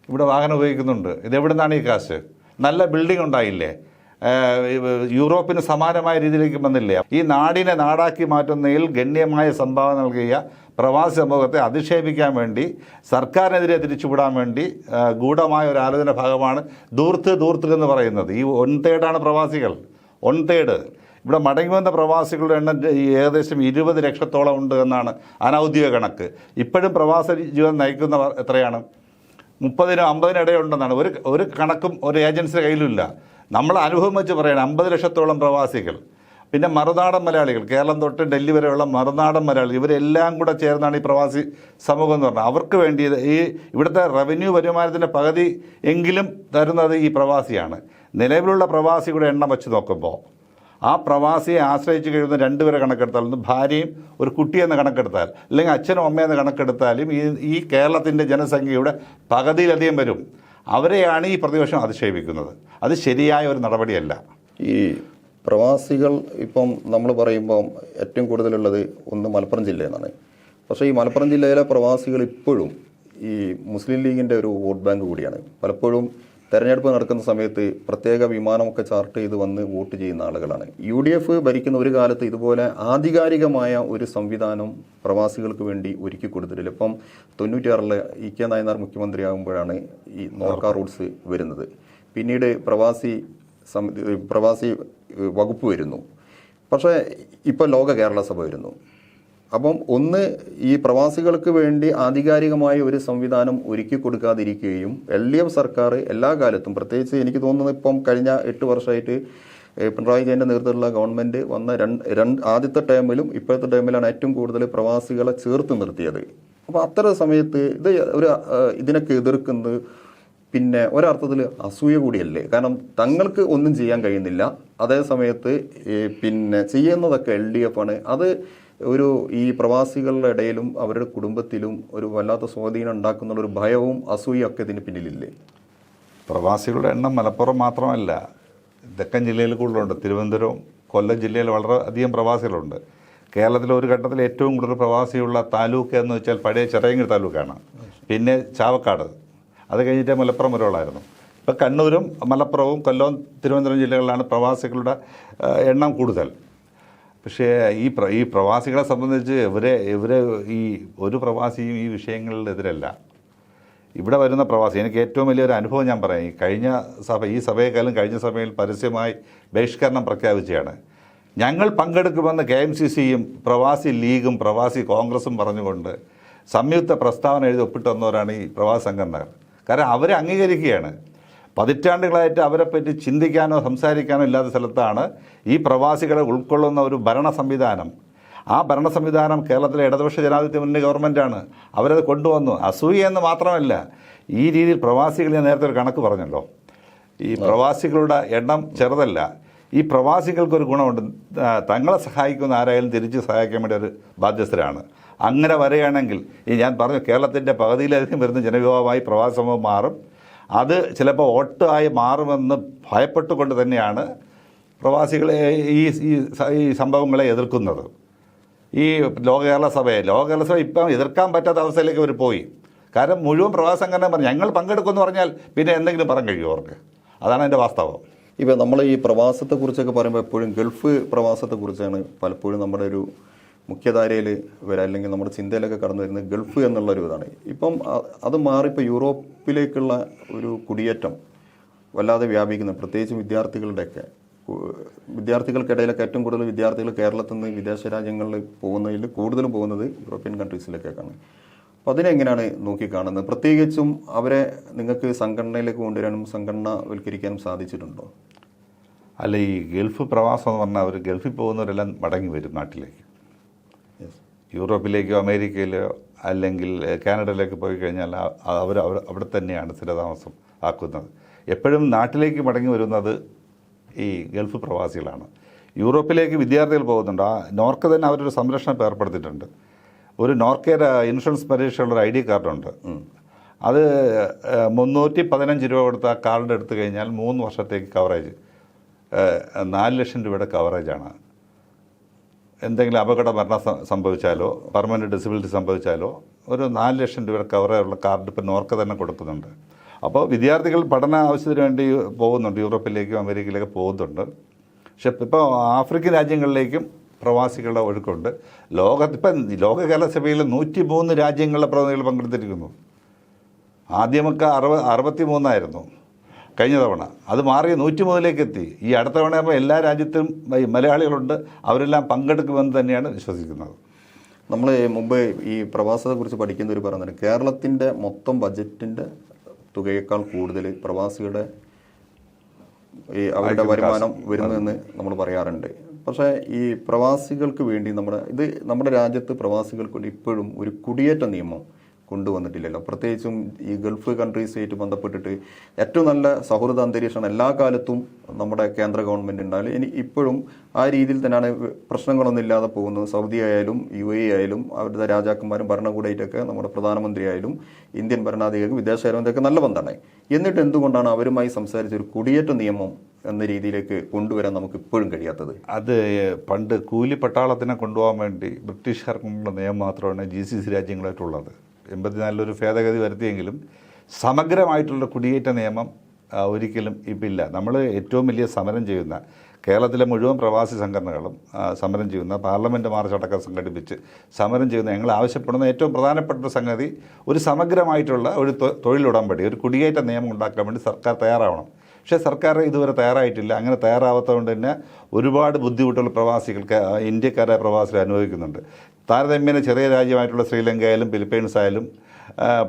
ഇവിടെ വാഹനം ഉപയോഗിക്കുന്നുണ്ട്. ഇതെവിടെ നിന്നാണ് ഈ കാശ്? നല്ല ബിൽഡിംഗ് ഉണ്ടായില്ലേ? യൂറോപ്പിന് സമാനമായ രീതിയിലേക്ക് വന്നില്ലേ? ഈ നാടിനെ നാടാക്കി മാറ്റുന്നതിൽ ഗണ്യമായ സംഭാവന നൽകിയ പ്രവാസി സമൂഹത്തെ അധിക്ഷേപിക്കാൻ വേണ്ടി, സർക്കാരിനെതിരെ തിരിച്ചുവിടാൻ വേണ്ടി ഗൂഢമായ ഒരു ആലോചന ഭാഗമാണ് ദൂർത്ത് എന്ന് പറയുന്നത്. ഈ 1/3 പ്രവാസികൾ. 1/3 ഇവിടെ മടങ്ങി വന്ന പ്രവാസികളുടെ എണ്ണം ഏകദേശം 20 ലക്ഷത്തോളം ഉണ്ട് എന്നാണ് അനൗദ്യോഗിക കണക്ക്. ഇപ്പോഴും പ്രവാസ ജീവിതം നയിക്കുന്നവർ എത്രയാണ്? 30-50 ഇടയുണ്ടെന്നാണ്. ഒരു കണക്കും ഒരു ഏജൻസിയുടെ കയ്യിലുമില്ല. നമ്മൾ അനുഭവം വെച്ച് പറയണം. 50 ലക്ഷത്തോളം പ്രവാസികൾ, പിന്നെ മറുനാടൻ മലയാളികൾ, കേരളം തൊട്ട് ഡൽഹി വരെയുള്ള മറുനാടൻ മലയാളികൾ, ഇവരെല്ലാം കൂടെ ചേർന്നാണ് ഈ പ്രവാസി സമൂഹം എന്ന് പറഞ്ഞത്. അവർക്ക് വേണ്ടി ഈ ഇവിടുത്തെ റവന്യൂ വരുമാനത്തിൻ്റെ പകുതി എങ്കിലും തരുന്നത് ഈ പ്രവാസിയാണ്. നിലവിലുള്ള പ്രവാസികളുടെ എണ്ണം വെച്ച് നോക്കുമ്പോൾ ആ പ്രവാസിയെ ആശ്രയിച്ച് കഴിയുന്ന 2 പേരെ കണക്കെടുത്താൽ, ഒന്ന് ഭാര്യയും ഒരു കുട്ടിയെന്ന് കണക്കെടുത്താൽ, അല്ലെങ്കിൽ അച്ഛനും അമ്മയെന്ന് കണക്കെടുത്താലും ഈ കേരളത്തിൻ്റെ ജനസംഖ്യയുടെ പകുതിയിലധികം വരും. അവരെയാണ് ഈ പ്രതിപക്ഷം അധിക്ഷേപിക്കുന്നത്. അത് ശരിയായ ഒരു നടപടിയല്ല. ഈ പ്രവാസികൾ ഇപ്പം നമ്മൾ പറയുമ്പം ഏറ്റവും കൂടുതലുള്ളത് ഒന്ന് മലപ്പുറം ജില്ലയെന്നാണ്. പക്ഷേ ഈ മലപ്പുറം ജില്ലയിലെ പ്രവാസികൾ ഇപ്പോഴും ഈ മുസ്ലിം ലീഗിൻ്റെ ഒരു വോട്ട് ബാങ്ക് കൂടിയാണ്. പലപ്പോഴും തെരഞ്ഞെടുപ്പ് നടക്കുന്ന സമയത്ത് പ്രത്യേക വിമാനമൊക്കെ ചാർട്ട് ചെയ്ത് വന്ന് വോട്ട് ചെയ്യുന്ന ആളുകളാണ്. UDF ഭരിക്കുന്ന ഒരു കാലത്ത് ഇതുപോലെ ആധികാരികമായ ഒരു സംവിധാനം പ്രവാസികൾക്ക് വേണ്ടി ഒരുക്കി കൊടുത്തിട്ടില്ല. ഇപ്പം 96 EK നായനാർ മുഖ്യമന്ത്രിയാകുമ്പോഴാണ് ഈ നോർക്ക റൂട്ട്സ് വരുന്നത്. പിന്നീട് പ്രവാസി വകുപ്പ് വരുന്നു. പക്ഷേ ഇപ്പോൾ ലോക കേരള സഭ വരുന്നു. അപ്പം ഒന്ന് ഈ പ്രവാസികൾക്ക് വേണ്ടി ആധികാരികമായ ഒരു സംവിധാനം ഒരുക്കി കൊടുക്കാതിരിക്കുകയും LDF സർക്കാർ എല്ലാ കാലത്തും, പ്രത്യേകിച്ച് എനിക്ക് തോന്നുന്നത് ഇപ്പം കഴിഞ്ഞ 8 വർഷമായിട്ട് പിണറായി വിജയൻ്റെ നേതൃത്വത്തിലുള്ള ഗവൺമെൻറ് വന്ന ആദ്യത്തെ ടേമിലും ഇപ്പോഴത്തെ ടേമിലാണ് ഏറ്റവും കൂടുതൽ പ്രവാസികളെ ചേർത്ത് നിർത്തിയത്. അപ്പോൾ അത്തരം സമയത്ത് ഇതിനൊക്കെ എതിർക്കുന്നത് പിന്നെ ഒരർത്ഥത്തിൽ അസൂയ കൂടിയല്ലേ? കാരണം തങ്ങൾക്ക് ഒന്നും ചെയ്യാൻ കഴിയുന്നില്ല, അതേ സമയത്ത് പിന്നെ ചെയ്യുന്നതൊക്കെ LDF ആണ്. അത് ഈ പ്രവാസികളുടെ ഇടയിലും അവരുടെ കുടുംബത്തിലും ഒരു വല്ലാത്ത സ്വാധീനം ഉണ്ടാക്കുന്ന ഒരു ഭയവും അസൂയൊക്കെ ഒക്കെ ഇതിന് പിന്നിലില്ലേ? പ്രവാസികളുടെ എണ്ണം മലപ്പുറം മാത്രമല്ല, തെക്കൻ ജില്ലയിൽ കൂടുതലുണ്ട്. തിരുവനന്തപുരം, കൊല്ലം ജില്ലയിൽ വളരെ അധികം പ്രവാസികളുണ്ട്. കേരളത്തിലെ ഒരു ഘട്ടത്തിൽ ഏറ്റവും കൂടുതൽ പ്രവാസിയുള്ള താലൂക്ക് എന്ന് വെച്ചാൽ പഴയ ചിറയൻകീഴ് താലൂക്കാണ്. പിന്നെ ചാവക്കാട്, അത് കഴിഞ്ഞിട്ട് മലപ്പുറം വരെയുള്ളായിരുന്നു. ഇപ്പോൾ കണ്ണൂരും മലപ്പുറവും കൊല്ലവും തിരുവനന്തപുരം ജില്ലകളിലാണ് പ്രവാസികളുടെ എണ്ണം കൂടുതൽ. പക്ഷേ ഈ പ്രവാസികളെ സംബന്ധിച്ച് ഇവരെ ഈ ഒരു പ്രവാസിയും ഈ വിഷയങ്ങളിലെതിരല്ല. ഇവിടെ വരുന്ന പ്രവാസി, എനിക്ക് ഏറ്റവും വലിയൊരു അനുഭവം ഞാൻ പറയാം. ഈ സഭയെക്കാളും കഴിഞ്ഞ സഭയിൽ പരസ്യമായി ബഹിഷ്കരണം പ്രഖ്യാപിച്ചതാണ്. ഞങ്ങൾ പങ്കെടുക്കുമെന്ന് KMCCയും പ്രവാസി ലീഗും പ്രവാസി കോൺഗ്രസും പറഞ്ഞുകൊണ്ട് സംയുക്ത പ്രസ്താവന എഴുതി ഒപ്പിട്ട് വന്നവരാണ് ഈ പ്രവാസി സംഘടനകൾ. കാരണം അവരെ അംഗീകരിക്കുകയാണ്. പതിറ്റാണ്ടുകളായിട്ട് അവരെപ്പറ്റി ചിന്തിക്കാനോ സംസാരിക്കാനോ ഇല്ലാത്ത സ്ഥലത്താണ് ഈ പ്രവാസികളെ ഉൾക്കൊള്ളുന്ന ഒരു ഭരണ സംവിധാനം. ആ ഭരണ സംവിധാനം കേരളത്തിലെ ഇടതുപക്ഷ ജനാധിപത്യ മുന്നണി ഗവൺമെൻറ്റാണ്. അവരത് കൊണ്ടുവന്നു. അസൂയ എന്ന് മാത്രമല്ല, ഈ രീതിയിൽ പ്രവാസികൾ, ഞാൻ നേരത്തെ ഒരു കണക്ക് പറഞ്ഞല്ലോ, ഈ പ്രവാസികളുടെ എണ്ണം ചെറുതല്ല. ഈ പ്രവാസികൾക്കൊരു ഗുണമുണ്ട്. തങ്ങളെ സഹായിക്കുന്ന ആരായാലും തിരിച്ച് സഹായിക്കാൻ വേണ്ടി ഒരു ബാധ്യസ്ഥരാണ്. അങ്ങനെ വരികയാണെങ്കിൽ ഞാൻ പറഞ്ഞു, കേരളത്തിൻ്റെ പകുതിയിലധികം വരുന്ന ജനവിഭാഗമായി പ്രവാസി സമൂഹം മാറും. അത് ചിലപ്പോൾ വോട്ടായി മാറുമെന്ന് ഭയപ്പെട്ടുകൊണ്ട് തന്നെയാണ് പ്രവാസികളെ ഈ സംഭവങ്ങളെ എതിർക്കുന്നത്. ഈ ലോക കേരള സഭ ഇപ്പം എതിർക്കാൻ പറ്റാത്ത അവസ്ഥയിലേക്ക് അവർ പോയി. കാരണം മുഴുവൻ പ്രവാസി സംഘടന പറഞ്ഞു ഞങ്ങൾ പങ്കെടുക്കുമെന്ന് പറഞ്ഞാൽ പിന്നെ എന്തെങ്കിലും പറയാൻ കഴിയുമോ അവർക്ക്? അതാണ് എൻ്റെ വാസ്തവം. ഇപ്പോൾ നമ്മൾ ഈ പ്രവാസത്തെക്കുറിച്ചൊക്കെ പറയുമ്പോൾ എപ്പോഴും ഗൾഫ് പ്രവാസത്തെക്കുറിച്ചാണ് പലപ്പോഴും നമ്മുടെ ഒരു മുഖ്യധാരയിൽ വരാം, അല്ലെങ്കിൽ നമ്മുടെ ചിന്തയിലൊക്കെ കടന്നു വരുന്നത് ഗൾഫ് എന്നുള്ളൊരു ഇതാണ്. ഇപ്പം അത് മാറിപ്പോൾ യൂറോപ്പിലേക്കുള്ള ഒരു കുടിയേറ്റം വല്ലാതെ വ്യാപിക്കുന്നു. പ്രത്യേകിച്ച് വിദ്യാർത്ഥികൾക്കിടയിലൊക്കെ ഏറ്റവും കൂടുതൽ വിദ്യാർത്ഥികൾ കേരളത്തിൽ നിന്ന് വിദേശ രാജ്യങ്ങളിൽ പോകുന്നതിൽ കൂടുതലും പോകുന്നത് യൂറോപ്യൻ കൺട്രീസിലേക്കാണ്. അപ്പോൾ അതിനെങ്ങനെയാണ് നോക്കിക്കാണുന്നത്? പ്രത്യേകിച്ചും അവരെ നിങ്ങൾക്ക് സംഘടനയിലേക്ക് കൊണ്ടുവരാനും സംഘടനവൽക്കരിക്കാനും സാധിച്ചിട്ടുണ്ടോ? അല്ല, ഈ ഗൾഫ് പ്രവാസം എന്ന് പറഞ്ഞാൽ അവർ ഗൾഫിൽ പോകുന്നവരെല്ലാം മടങ്ങി വരും നാട്ടിലേക്ക്. യൂറോപ്പിലേക്കോ അമേരിക്കയിലോ അല്ലെങ്കിൽ കാനഡയിലേക്ക് പോയി കഴിഞ്ഞാൽ അവിടെ തന്നെയാണ് സ്ഥിരതാമസം ആക്കുന്നത്. എപ്പോഴും നാട്ടിലേക്ക് മടങ്ങി വരുന്നത് ഈ ഗൾഫ് പ്രവാസികളാണ്. യൂറോപ്പിലേക്ക് വിദ്യാർത്ഥികൾ പോകുന്നുണ്ട്. നോർക്ക തന്നെ അവരൊരു സംരക്ഷണം ഏർപ്പെടുത്തിയിട്ടുണ്ട്. ഒരു നോർക്കയുടെ ഇൻഷുറൻസ് പരീക്ഷയുള്ളൊരു ID കാർഡുണ്ട്. അത് 315 രൂപ കൊടുത്ത് ആ കാർഡ് എടുത്തു കഴിഞ്ഞാൽ 3 വർഷത്തേക്ക് കവറേജ് 4 ലക്ഷം രൂപയുടെ കവറേജാണ്. എന്തെങ്കിലും അപകട മരണം സംഭവിച്ചാലോ പെർമനൻറ്റ് ഡിസബിലിറ്റി സംഭവിച്ചാലോ ഒരു 4 ലക്ഷം രൂപയുടെ കവറേജുള്ള കാർഡ് ഇപ്പോൾ നോർക്ക തന്നെ കൊടുക്കുന്നുണ്ട്. അപ്പോൾ വിദ്യാർത്ഥികൾ പഠന ആവശ്യത്തിന് വേണ്ടി പോകുന്നുണ്ട്, യൂറോപ്പിലേക്കും അമേരിക്കയിലേക്കും പോകുന്നുണ്ട്. പക്ഷെ ഇപ്പോൾ ആഫ്രിക്കൻ രാജ്യങ്ങളിലേക്കും പ്രവാസികളുടെ ഒഴുക്കുണ്ട്. ഇപ്പം ലോക കേരള സഭയിൽ 103 രാജ്യങ്ങളിലെ പ്രതിനിധികൾ പങ്കെടുത്തിരിക്കുന്നു. ആദ്യമൊക്കെ 63 കഴിഞ്ഞ തവണ, അത് മാറി 103 എത്തി. ഈ അടുത്ത തവണ എല്ലാ രാജ്യത്തും മലയാളികളുണ്ട്, അവരെല്ലാം പങ്കെടുക്കുമെന്ന് തന്നെയാണ് വിശ്വസിക്കുന്നത്. നമ്മൾ മുമ്പ് ഈ പ്രവാസത്തെക്കുറിച്ച് പഠിക്കുന്നവർ പറയുന്നത് കേരളത്തിൻ്റെ മൊത്തം ബജറ്റിൻ്റെ തുകയേക്കാൾ കൂടുതൽ പ്രവാസികളുടെ ഈ അവരുടെ വരുമാനം വരുന്നതെന്ന് നമ്മൾ പറയാറുണ്ട്. പക്ഷേ ഈ പ്രവാസികൾക്ക് വേണ്ടി നമ്മുടെ രാജ്യത്ത് പ്രവാസികൾക്ക് വേണ്ടി ഇപ്പോഴും ഒരു കുടിയേറ്റ നിയമം കൊണ്ടുവന്നിട്ടില്ലല്ലോ. പ്രത്യേകിച്ചും ഈ ഗൾഫ് കൺട്രീസായിട്ട് ബന്ധപ്പെട്ടിട്ട് ഏറ്റവും നല്ല സൗഹൃദ അന്തരീക്ഷമാണ് എല്ലാ കാലത്തും നമ്മുടെ കേന്ദ്ര ഗവൺമെൻറ് ഉണ്ടായാലും ഇപ്പോഴും ആ രീതിയിൽ തന്നെയാണ്, പ്രശ്നങ്ങളൊന്നും ഇല്ലാതെ പോകുന്നത്. സൗദി ആയാലും UAE ആയാലും അവരുടെ രാജാക്കന്മാരും ഭരണകൂടമായിട്ടൊക്കെ നമ്മുടെ പ്രധാനമന്ത്രി ആയാലും ഇന്ത്യൻ ഭരണാധികാരികൾ വിദേശകാര്യമന്ത്രിയൊക്കെ നല്ല ബന്ധമാണ്. എന്നിട്ട് എന്തുകൊണ്ടാണ് അവരുമായി സംസാരിച്ച ഒരു കുടിയേറ്റ നിയമം എന്ന രീതിയിലേക്ക് കൊണ്ടുവരാൻ നമുക്ക് ഇപ്പോഴും കഴിയാത്തത്? അത് പണ്ട് കൂലി പട്ടാളത്തിനെ കൊണ്ടുപോകാൻ വേണ്ടി ബ്രിട്ടീഷുകാർക്കുള്ള നിയമം മാത്രമാണ് GCC രാജ്യങ്ങളായിട്ടുള്ളത്. 84 ഒരു ഭേദഗതി വരുത്തിയെങ്കിലും സമഗ്രമായിട്ടുള്ള കുടിയേറ്റ നിയമം ഒരിക്കലും ഇപ്പം ഇല്ല. നമ്മൾ ഏറ്റവും വലിയ സമരം ചെയ്യുന്ന കേരളത്തിലെ മുഴുവൻ പ്രവാസി സംഘടനകളും സമരം ചെയ്യുന്ന, പാർലമെൻറ്റ് മാർച്ച് അടക്കം സംഘടിപ്പിച്ച് സമരം ചെയ്യുന്ന, ഞങ്ങൾ ആവശ്യപ്പെടുന്ന ഏറ്റവും പ്രധാനപ്പെട്ട ഒരു സംഗതി ഒരു സമഗ്രമായിട്ടുള്ള ഒരു തൊഴിലുടമ്പടി, ഒരു കുടിയേറ്റ നിയമം ഉണ്ടാക്കാൻ വേണ്ടി സർക്കാർ തയ്യാറാവണം. പക്ഷേ സർക്കാർ ഇതുവരെ തയ്യാറായിട്ടില്ല. അങ്ങനെ തയ്യാറാവാത്തതുകൊണ്ട് തന്നെ ഒരുപാട് ബുദ്ധിമുട്ടുകൾ പ്രവാസികൾക്ക്, ഇന്ത്യക്കാരായ പ്രവാസികൾ അനുഭവിക്കുന്നുണ്ട്. താരതമ്യേന ചെറിയ രാജ്യമായിട്ടുള്ള ശ്രീലങ്ക ആയാലും ഫിലിപ്പൈൻസ് ആയാലും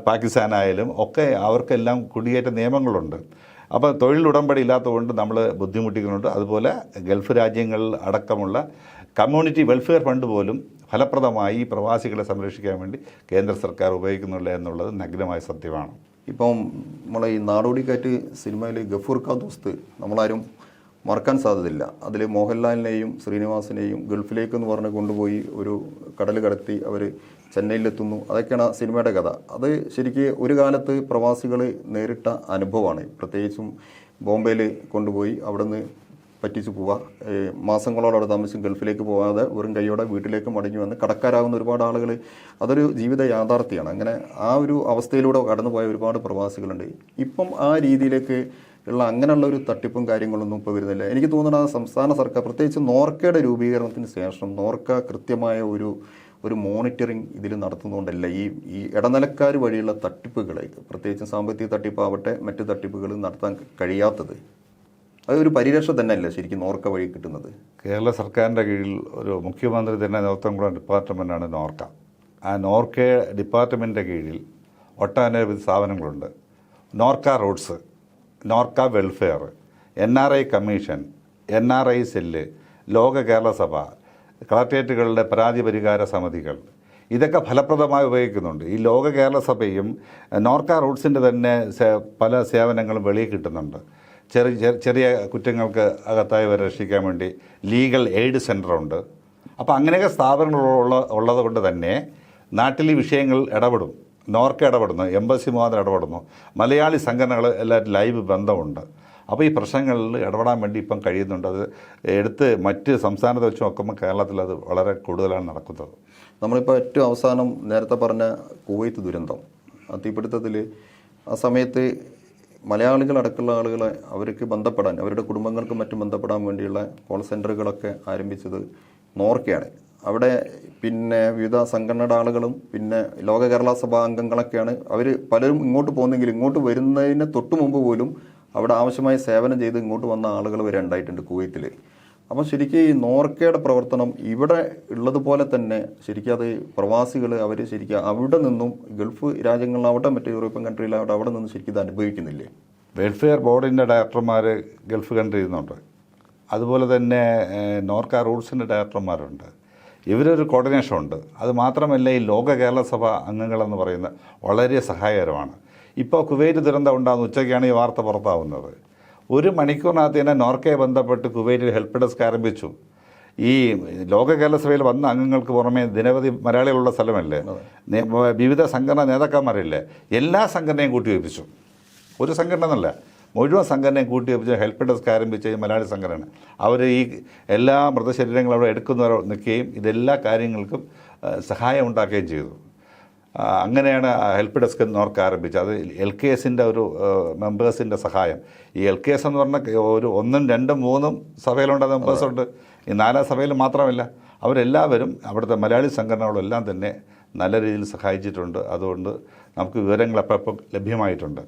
പാകിസ്ഥാനായാലും ഒക്കെ അവർക്കെല്ലാം കുടിയേറ്റ നിയമങ്ങളുണ്ട്. അപ്പോൾ തൊഴിലുടമ്പടി ഇല്ലാത്തതുകൊണ്ട് നമ്മൾ ബുദ്ധിമുട്ടിക്കുന്നുണ്ട്. അതുപോലെ ഗൾഫ് രാജ്യങ്ങളിൽ അടക്കമുള്ള കമ്മ്യൂണിറ്റി വെൽഫെയർ ഫണ്ട് പോലും ഫലപ്രദമായി പ്രവാസികളെ സംരക്ഷിക്കാൻ വേണ്ടി കേന്ദ്ര സർക്കാർ ഉപയോഗിക്കുന്നില്ല എന്നുള്ളത് നഗ്നമായ സത്യമാണ്. ഇപ്പം നമ്മളെ ഈ നാടോടിക്കാറ്റ് സിനിമയിൽ ഗഫൂർ കാ ദോസ്ത് നമ്മളാരും മറക്കാൻ സാധ്യതയില്ല. അതിൽ മോഹൻലാലിനെയും ശ്രീനിവാസിനെയും ഗൾഫിലേക്കെന്ന് പറഞ്ഞ് കൊണ്ടുപോയി ഒരു കടൽ കടത്തി അവർ ചെന്നൈയിലെത്തുന്നു. അതൊക്കെയാണ് ആ സിനിമയുടെ കഥ. അത് ശരിക്കും ഒരു കാലത്ത് പ്രവാസികൾ നേരിട്ട അനുഭവമാണ്. പ്രത്യേകിച്ചും ബോംബെയിൽ കൊണ്ടുപോയി അവിടെ നിന്ന് പറ്റിച്ചു പോവുക, മാസങ്ങളോടെ അവിടെ താമസിച്ച് ഗൾഫിലേക്ക് പോകാതെ വെറും കൈയോടെ വീട്ടിലേക്ക് മടങ്ങി വന്ന് കടക്കാരാകുന്ന ഒരുപാട് ആളുകൾ, അതൊരു ജീവിത യാഥാർത്ഥ്യമാണ്. അങ്ങനെ ആ ഒരു അവസ്ഥയിലൂടെ കടന്നുപോയ ഒരുപാട് പ്രവാസികളുണ്ട്. ഇപ്പം ആ രീതിയിലേക്ക് ഉള്ള അങ്ങനെയുള്ള ഒരു തട്ടിപ്പും കാര്യങ്ങളൊന്നും ഇപ്പോൾ വരുന്നില്ല. എനിക്ക് തോന്നുന്നത് സംസ്ഥാന സർക്കാർ, പ്രത്യേകിച്ച് നോർക്കയുടെ രൂപീകരണത്തിന് ശേഷം നോർക്ക കൃത്യമായ ഒരു മോണിറ്ററിങ് ഇതിൽ നടത്തുന്നതുകൊണ്ടല്ല ഈ ഇടനിലക്കാർ വഴിയുള്ള തട്ടിപ്പുകൾ, പ്രത്യേകിച്ച് സാമ്പത്തിക തട്ടിപ്പാവട്ടെ മറ്റ് തട്ടിപ്പുകൾ നടത്താൻ കഴിയാത്തത്. അതൊരു പരിരക്ഷ തന്നെയല്ല ശരിക്കും നോർക്ക വഴി കിട്ടുന്നത്. കേരള സർക്കാരിൻ്റെ കീഴിൽ ഒരു മുഖ്യമന്ത്രി തന്നെ നേതൃത്വം കൊടുക്കുന്ന ഡിപ്പാർട്ട്മെൻറ്റാണ് നോർക്ക. ആ നോർക്ക ഡിപ്പാർട്ട്മെൻറ്റിൻ്റെ കീഴിൽ ഒട്ടനവധി സ്ഥാപനങ്ങളുണ്ട്. Norka Roots, Norka welfare, NRI commission, NRI cell, Loka Kerala സഭ, കളക്ട്രേറ്റുകളുടെ പരാതി പരിഹാര സമിതികൾ, ഇതൊക്കെ ഫലപ്രദമായി ഉപയോഗിക്കുന്നുണ്ട്. ഈ ലോക കേരള സഭയും നോർക്ക റൂട്ട്സിൻ്റെ തന്നെ പല സേവനങ്ങളും വെളിയിൽ കിട്ടുന്നുണ്ട്. ചെറിയ കുറ്റങ്ങൾക്ക് അകത്തായവരെ രക്ഷിക്കാൻ വേണ്ടി ലീഗൽ എയ്ഡ് സെൻ്ററുണ്ട്. അപ്പോൾ അങ്ങനെയൊക്കെ സ്ഥാപനങ്ങൾ ഉള്ളത് കൊണ്ട് തന്നെ നാട്ടിലെ വിഷയങ്ങൾ ഇടപെടും. നോർക്ക ഇടപെടുന്നു, എംബസി മുഖാന്തരം ഇടപെടുന്നു, മലയാളി സംഘടനകൾ എല്ലാവരും ലൈവ് ബന്ധമുണ്ട്. അപ്പോൾ ഈ പ്രശ്നങ്ങളിൽ ഇടപെടാൻ വേണ്ടി ഇപ്പം കഴിയുന്നുണ്ട്. അത് എടുത്ത് മറ്റ് സംസ്ഥാനത്ത് വെച്ച് നോക്കുമ്പോൾ കേരളത്തിൽ അത് വളരെ കൂടുതലാണ് നടക്കുന്നത്. നമ്മളിപ്പോൾ ഏറ്റവും അവസാനം നേരത്തെ പറഞ്ഞ കുവൈത്ത് ദുരന്തം, ആ തീപിടുത്തത്തിൽ ആ സമയത്ത് മലയാളികളടക്കമുള്ള ആളുകളെ അവർക്ക് ബന്ധപ്പെടാൻ, അവരുടെ കുടുംബങ്ങൾക്ക് മറ്റും ബന്ധപ്പെടാൻ വേണ്ടിയുള്ള കോൾ സെൻ്ററുകളൊക്കെ ആരംഭിച്ചത് നോർക്കയാണ്. അവിടെ പിന്നെ വിവിധ സംഘടനയുടെ ആളുകളും പിന്നെ ലോക കേരള സഭാ അംഗങ്ങളൊക്കെയാണ്. അവർ പലരും ഇങ്ങോട്ട് പോകുന്നെങ്കിൽ ഇങ്ങോട്ട് വരുന്നതിന് തൊട്ട് മുമ്പ് പോലും അവിടെ ആവശ്യമായ സേവനം ചെയ്ത് ഇങ്ങോട്ട് വന്ന ആളുകൾ വരെ ഉണ്ടായിട്ടുണ്ട് കുവൈത്തിൽ. അപ്പം ശരിക്കും ഈ നോർക്കയുടെ പ്രവർത്തനം ഇവിടെ ഉള്ളതുപോലെ തന്നെ ശരിക്കും അത് പ്രവാസികൾ അവർ ശരിക്കും അവിടെ നിന്നും ഗൾഫ് രാജ്യങ്ങളിലാവട്ടെ മറ്റു യൂറോപ്യൻ കൺട്രിയിലാവട്ടെ അവിടെ നിന്ന് ശരിക്കും ഇത് അനുഭവിക്കുന്നില്ലേ? വെൽഫെയർ ബോർഡിൻ്റെ ഡയറക്ടർമാർ ഗൾഫ് കൺട്രിയിൽ നിന്നുണ്ട്. അതുപോലെ തന്നെ നോർക്ക റൂട്ട്സിൻ്റെ ഡയറക്ടർമാരുണ്ട്. ഇവരൊരു കോർഡിനേഷൻ ഉണ്ട്. അത് മാത്രമല്ല ഈ ലോക കേരള സഭ അംഗങ്ങളെന്ന് പറയുന്നത് വളരെ സഹായകരമാണ്. ഇപ്പോൾ കുവൈറ്റ് ദുരന്തം ഉണ്ടാകുന്ന ഉച്ചയ്ക്കാണ് ഈ വാർത്ത പുറത്താവുന്നത്. 1 മണിക്കൂറിനകത്ത് തന്നെ നോർക്കയെ ബന്ധപ്പെട്ട് കുവൈറ്റിൽ ഹെൽപ്പ് ഡെസ്ക് ആരംഭിച്ചു. ഈ ലോക കേരള സഭയിൽ വന്ന അംഗങ്ങൾക്ക് പുറമെ നിരവധി മലയാളികളുള്ള സ്ഥലമല്ലേ, വിവിധ സംഘടനാ നേതാക്കന്മാരില്ലേ, എല്ലാ സംഘടനയും കൂട്ടിവയ്പ്പിച്ചു. ഒരു സംഘടന എന്നല്ല, മുഴുവൻ സംഘടനയും കൂട്ടിവയ്പ്പിച്ച് ഹെൽപ്പ് ഡെസ്ക് ആരംഭിച്ച ഈ മലയാളി സംഘടന അവർ ഈ എല്ലാ മൃതശരീരങ്ങളും അവിടെ എടുക്കുന്നവർ നിൽക്കുകയും ഇതെല്ലാ കാര്യങ്ങൾക്കും സഹായം ഉണ്ടാക്കുകയും ചെയ്തു. അങ്ങനെയാണ് ഹെൽപ്പ് ഡെസ്ക് നോർക്ക് ആരംഭിച്ചത്. അത് LKS ഒരു മെമ്പേഴ്സിൻ്റെ സഹായം. ഈ LKS എന്ന് പറഞ്ഞാൽ ഒരു 1, 2, 3 സഭയിലുണ്ട് മെമ്പേഴ്സുണ്ട്. ഈ 4 സഭയിൽ മാത്രമല്ല, അവരെല്ലാവരും അവിടുത്തെ മലയാളി സംഘടനകളെല്ലാം തന്നെ നല്ല രീതിയിൽ സഹായിച്ചിട്ടുണ്ട്. അതുകൊണ്ട് നമുക്ക് വിവരങ്ങൾ അപ്പം ലഭ്യമായിട്ടുണ്ട്.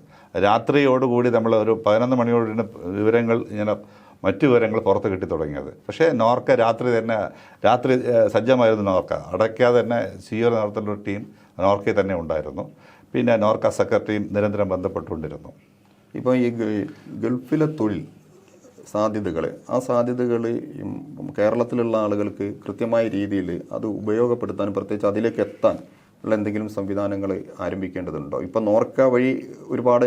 രാത്രിയോടുകൂടി നമ്മൾ ഒരു 11 മണിയോടുകൂടി വിവരങ്ങൾ ഇങ്ങനെ മറ്റു വിവരങ്ങൾ പുറത്ത് കിട്ടി തുടങ്ങിയത്. പക്ഷേ നോർക്ക രാത്രി സജ്ജമായിരുന്നു. നോർക്ക അടയ്ക്കാതെ തന്നെ CEO നേതൃത്വത്തിലുള്ള ഒരു ടീം നോർക്കയിൽ തന്നെ ഉണ്ടായിരുന്നു. പിന്നെ നോർക്ക സെക്രട്ടറിയും നിരന്തരം ബന്ധപ്പെട്ടുകൊണ്ടിരുന്നു. ഇപ്പോൾ ഈ ഗൾഫിലെ തൊഴിൽ സാധ്യതകൾ, ആ സാധ്യതകൾ കേരളത്തിലുള്ള ആളുകൾക്ക് കൃത്യമായ രീതിയിൽ അത് ഉപയോഗപ്പെടുത്താനും പ്രത്യേകിച്ച് അതിലേക്ക് എത്താൻ ഉള്ള എന്തെങ്കിലും സംവിധാനങ്ങൾ ആരംഭിക്കേണ്ടതുണ്ടോ? ഇപ്പം നോർക്ക വഴി ഒരുപാട്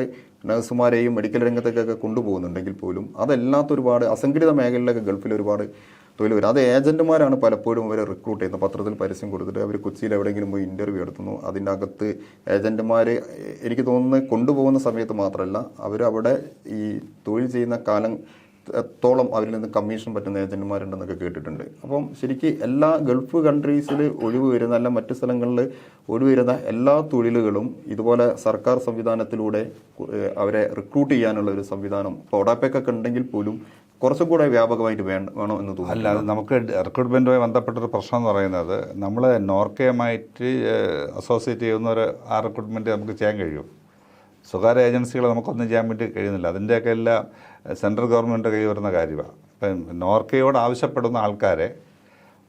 നഴ്സുമാരെയും മെഡിക്കൽ രംഗത്തേക്കൊക്കെ കൊണ്ടുപോകുന്നുണ്ടെങ്കിൽ പോലും അതല്ലാത്ത ഒരുപാട് അസംഘടിത മേഖലയിലൊക്കെ ഗൾഫിൽ ഒരുപാട് തൊഴിൽ വരും. അത് ഏജന്റുമാരാണ് പലപ്പോഴും അവരെ റിക്രൂട്ട് ചെയ്യുന്നത്. പത്രത്തിൽ പരസ്യം കൊടുത്തിട്ട് അവർ കൊച്ചിയിൽ എവിടെയെങ്കിലും പോയി ഇൻ്റർവ്യൂ എടുത്തുന്നു. അതിൻ്റെ അകത്ത് ഏജന്റുമാർ എനിക്ക് തോന്നുന്നത് കൊണ്ടുപോകുന്ന സമയത്ത് മാത്രമല്ല, അവരവിടെ ഈ തൊഴിൽ ചെയ്യുന്ന കാലത്തോളം അവരിൽ നിന്ന് കമ്മീഷൻ പറ്റുന്ന ഏജന്റുമാരുണ്ടെന്നൊക്കെ കേട്ടിട്ടുണ്ട്. അപ്പം ശരിക്കും എല്ലാ ഗൾഫ് കൺട്രീസിൽ ഒഴിവ് വരുന്ന, അല്ല മറ്റു സ്ഥലങ്ങളിൽ ഒഴിവ് വരുന്ന എല്ലാ തൊഴിലുകളും ഇതുപോലെ സർക്കാർ സംവിധാനത്തിലൂടെ അവരെ റിക്രൂട്ട് ചെയ്യാനുള്ള ഒരു സംവിധാനം ഇപ്പോൾ ഒഡാപെക്കൊക്കെ ഉണ്ടെങ്കിൽ പോലും കുറച്ചും കൂടെ വ്യാപകമായിട്ട് വേണോ എന്ന് തോന്നുന്നു. അല്ല, നമുക്ക് റിക്രൂട്ട്മെൻറ്റുമായി ബന്ധപ്പെട്ടൊരു പ്രശ്നം എന്ന് പറയുന്നത്, നമ്മൾ നോർക്കയുമായിട്ട് അസോസിയേറ്റ് ചെയ്യുന്ന ആ റിക്രൂട്ട്മെൻറ്റ് നമുക്ക് ചെയ്യാൻ കഴിയും. സ്വകാര്യ ഏജൻസികളെ നമുക്കൊന്നും ചെയ്യാൻ വേണ്ടി കഴിയുന്നില്ല. അതിൻ്റെയൊക്കെ എല്ലാം സെൻട്രൽ ഗവൺമെൻറ് കൈ വരുന്ന കാര്യമാണ്. ഇപ്പം നോർക്കയോട് ആവശ്യപ്പെടുന്ന ആൾക്കാരെ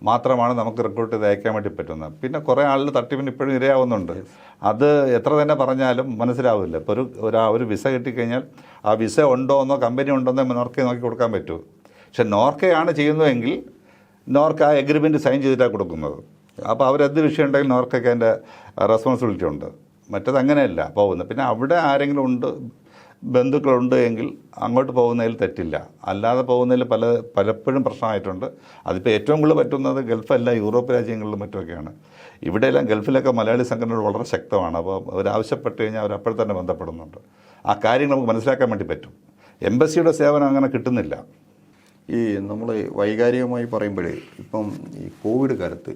മാത്രമാണ് നമുക്ക് റിക്രൂട്ട് ചെയ്ത് അയക്കാൻ വേണ്ടി പറ്റുന്നത്. പിന്നെ കുറേ ആളുകൾ തട്ടിപ്പിന് ഇപ്പോഴും ഇരയാവുന്നുണ്ട്. അത് എത്ര തന്നെ പറഞ്ഞാലും മനസ്സിലാവില്ല. ഇപ്പോൾ ഒരു വിസ കിട്ടിക്കഴിഞ്ഞാൽ ആ വിസ ഉണ്ടോ എന്നോ കമ്പനി ഉണ്ടോ എന്നോ നോർക്കയെ നോക്കി കൊടുക്കാൻ പറ്റൂ. പക്ഷെ നോർക്കയാണ് ചെയ്യുന്നതെങ്കിൽ നോർക്ക ആ എഗ്രിമെൻറ്റ് സൈൻ ചെയ്തിട്ടാണ് കൊടുക്കുന്നത്. അപ്പോൾ അവരെന്ത് വിഷയം ഉണ്ടെങ്കിൽ നോർക്കയ്ക്ക് അതിൻ്റെ റെസ്പോൺസിബിലിറ്റി ഉണ്ട്. മറ്റത് അങ്ങനെയല്ല പോകുന്നത്. പിന്നെ അവിടെ ആരെങ്കിലും ഉണ്ട്, ബന്ധുക്കളുണ്ട് എങ്കിൽ അങ്ങോട്ട് പോകുന്നതിൽ തെറ്റില്ല. അല്ലാതെ പോകുന്നതിൽ പലപ്പോഴും പ്രശ്നമായിട്ടുണ്ട്. അതിപ്പോൾ ഏറ്റവും കൂടുതൽ പറ്റുന്നത് ഗൾഫല്ല, യൂറോപ്പ് രാജ്യങ്ങളിലും മറ്റുമൊക്കെയാണ്. ഇവിടെയെല്ലാം ഗൾഫിലൊക്കെ മലയാളി സംഘടനകൾ വളരെ ശക്തമാണ്. അപ്പോൾ അവരാവശ്യപ്പെട്ട് കഴിഞ്ഞാൽ അവരപ്പോൾ തന്നെ ബന്ധപ്പെടുന്നുണ്ട്. ആ കാര്യങ്ങൾ നമുക്ക് മനസ്സിലാക്കാൻ വേണ്ടി പറ്റും. എംബസിയുടെ സേവനം അങ്ങനെ കിട്ടുന്നില്ല. ഈ നമ്മൾ വൈകാരികമായി പറയുമ്പോഴേ ഇപ്പം ഈ കോവിഡ് കാലത്ത്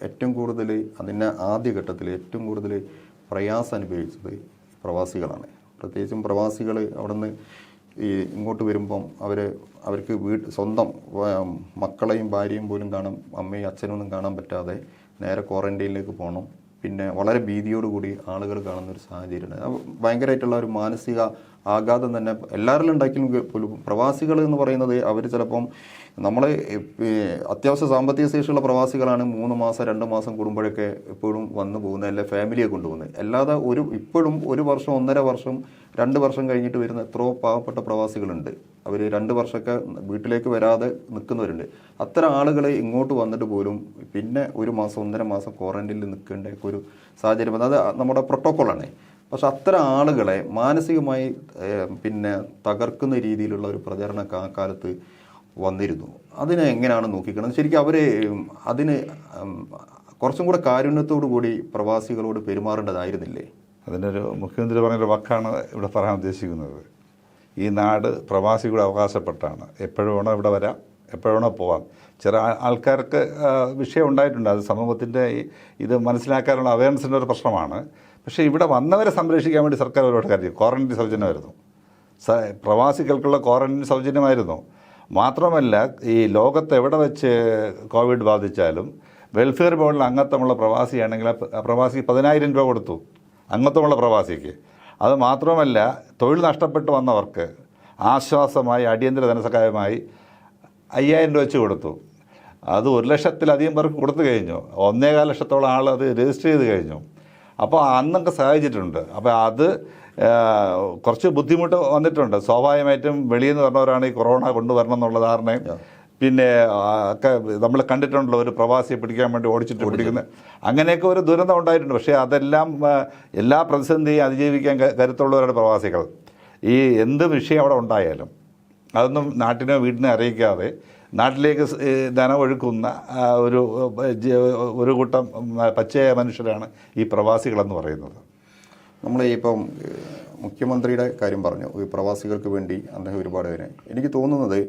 ഏറ്റവും കൂടുതൽ അതിൻ്റെ ആദ്യഘട്ടത്തിൽ ഏറ്റവും കൂടുതൽ പ്രയാസം അനുഭവിച്ചത് പ്രവാസികളാണ്. പ്രത്യേകിച്ചും പ്രവാസികൾ അവിടെ നിന്ന് ഈ ഇങ്ങോട്ട് വരുമ്പം അവർക്ക് സ്വന്തം മക്കളെയും ഭാര്യയും പോലും കാണാൻ, അമ്മയും അച്ഛനൊന്നും കാണാൻ പറ്റാതെ നേരെ ക്വാറന്റൈനിലേക്ക് പോകണം. പിന്നെ വളരെ ഭീതിയോടുകൂടി ആളുകൾ കാണുന്നൊരു സാഹചര്യമാണ്. ഭയങ്കരമായിട്ടുള്ള ഒരു മാനസിക ആഘാതം തന്നെ എല്ലാവരിലും ഉണ്ടാക്കിയെങ്കിൽ പോലും പ്രവാസികൾ എന്ന് പറയുന്നത് അവർ ചിലപ്പം നമ്മൾ അത്യാവശ്യ സാമ്പത്തിക ശേഷിയുള്ള പ്രവാസികളാണ് 3 മാസം 2 മാസം കൂടുമ്പോഴൊക്കെ എപ്പോഴും വന്നു പോകുന്നത്, അല്ലെ ഫാമിലിയെ കൊണ്ടുപോകുന്നത്. അല്ലാതെ ഇപ്പോഴും 1 വർഷം 1.5 വർഷം 2 വർഷം കഴിഞ്ഞിട്ട് വരുന്ന എത്രയോ പാവപ്പെട്ട പ്രവാസികളുണ്ട്. അവർ 2 വർഷമൊക്കെ വീട്ടിലേക്ക് വരാതെ നിൽക്കുന്നവരുണ്ട്. അത്തരം ആളുകൾ ഇങ്ങോട്ട് വന്നിട്ട് പോലും പിന്നെ 1 മാസം 1.5 മാസം ക്വാറന്റൈനിൽ നിൽക്കേണ്ട ഒരു സാഹചര്യം, അത് നമ്മുടെ പ്രോട്ടോക്കോളാണ്. പക്ഷെ അത്തരം ആളുകളെ മാനസികമായി പിന്നെ തകർക്കുന്ന രീതിയിലുള്ള ഒരു പ്രചരണം കാലത്ത് വന്നിരുന്നു. അതിനെ എങ്ങനെയാണ് നോക്കിക്കുന്നത്? ശരിക്കും അതിന് കുറച്ചും കൂടെ കാരുണ്യത്തോടു കൂടി പ്രവാസികളോട് പെരുമാറേണ്ടതായിരുന്നില്ലേ? അതിനൊരു മുഖ്യമന്ത്രി പറഞ്ഞൊരു വാക്കാണ് ഇവിടെ പറയാൻ ഉദ്ദേശിക്കുന്നത്. ഈ നാട് പ്രവാസികളുടെ അവകാശപ്പെട്ടാണ്. എപ്പോഴും വേണോ ഇവിടെ വരാം, എപ്പോഴും വേണോ പോവാം. ചില ആൾക്കാർക്ക് വിഷയം ഉണ്ടായിട്ടുണ്ട്. അത് സമൂഹത്തിൻ്റെ ഇത് മനസ്സിലാക്കാനുള്ള അവയർനെസ്സിൻ്റെ ഒരു പ്രശ്നമാണ്. പക്ഷേ ഇവിടെ വന്നവരെ സംരക്ഷിക്കാൻ വേണ്ടി സർക്കാർ ഒരുപാട് കാര്യം ക്വാറന്റൈൻ സൗജന്യമായിരുന്നു. പ്രവാസികൾക്കുള്ള ക്വാറന്റൈൻ സൗജന്യമായിരുന്നു. മാത്രമല്ല, ഈ ലോകത്ത് എവിടെ വെച്ച് കോവിഡ് ബാധിച്ചാലും വെൽഫെയർ ബോർഡിൽ അംഗത്വമുള്ള പ്രവാസിയാണെങ്കിൽ ആ പ്രവാസിക്ക് 10,000 രൂപ കൊടുത്തു, അംഗത്വമുള്ള പ്രവാസിക്ക്. അത് മാത്രമല്ല, തൊഴിൽ നഷ്ടപ്പെട്ട് വന്നവർക്ക് ആശ്വാസമായി അടിയന്തര ധനസഹായമായി 5,000 രൂപ വെച്ച് കൊടുത്തു. അത് 1 ലക്ഷത്തിലധികം പേർക്ക് കൊടുത്തു കഴിഞ്ഞു. 1.25 ലക്ഷത്തോളം ആൾ അത് രജിസ്റ്റർ ചെയ്ത് കഴിഞ്ഞു. അപ്പോൾ അന്നൊക്കെ സഹായിച്ചിട്ടുണ്ട്. അപ്പോൾ അത് കുറച്ച് ബുദ്ധിമുട്ട് വന്നിട്ടുണ്ട്. സ്വാഭാവികമായിട്ടും വെളിയിൽ നിന്ന് പറഞ്ഞവരാണ് ഈ കൊറോണ കൊണ്ടുവരണം എന്നുള്ള ധാരണയും പിന്നെ ഒക്കെ നമ്മൾ കണ്ടിട്ടുണ്ടല്ലോ, ഒരു പ്രവാസിയെ പിടിക്കാൻ വേണ്ടി ഓടിച്ചിട്ട് പിടിക്കുന്നത്, അങ്ങനെയൊക്കെ ഒരു ദുരന്തം ഉണ്ടായിട്ടുണ്ട്. പക്ഷേ അതെല്ലാം എല്ലാ പ്രതിസന്ധിയും അതിജീവിക്കാൻ കരുത്തുള്ളവരാണ് പ്രവാസികൾ. ഈ എന്ത് വിഷയം അവിടെ ഉണ്ടായാലും അതൊന്നും നാട്ടിനോ വീട്ടിനോ അറിയിക്കാതെ നാട്ടിലേക്ക് ധനമൊഴുക്കുന്ന ഒരു കൂട്ടം പച്ചയായ മനുഷ്യരാണ് ഈ പ്രവാസികളെന്ന് പറയുന്നത്. നമ്മൾ ഇപ്പം മുഖ്യമന്ത്രിയുടെ കാര്യം പറഞ്ഞു, ഈ പ്രവാസികൾക്ക് വേണ്ടി അദ്ദേഹം ഒരുപാട് പേര്. എനിക്ക് തോന്നുന്നത്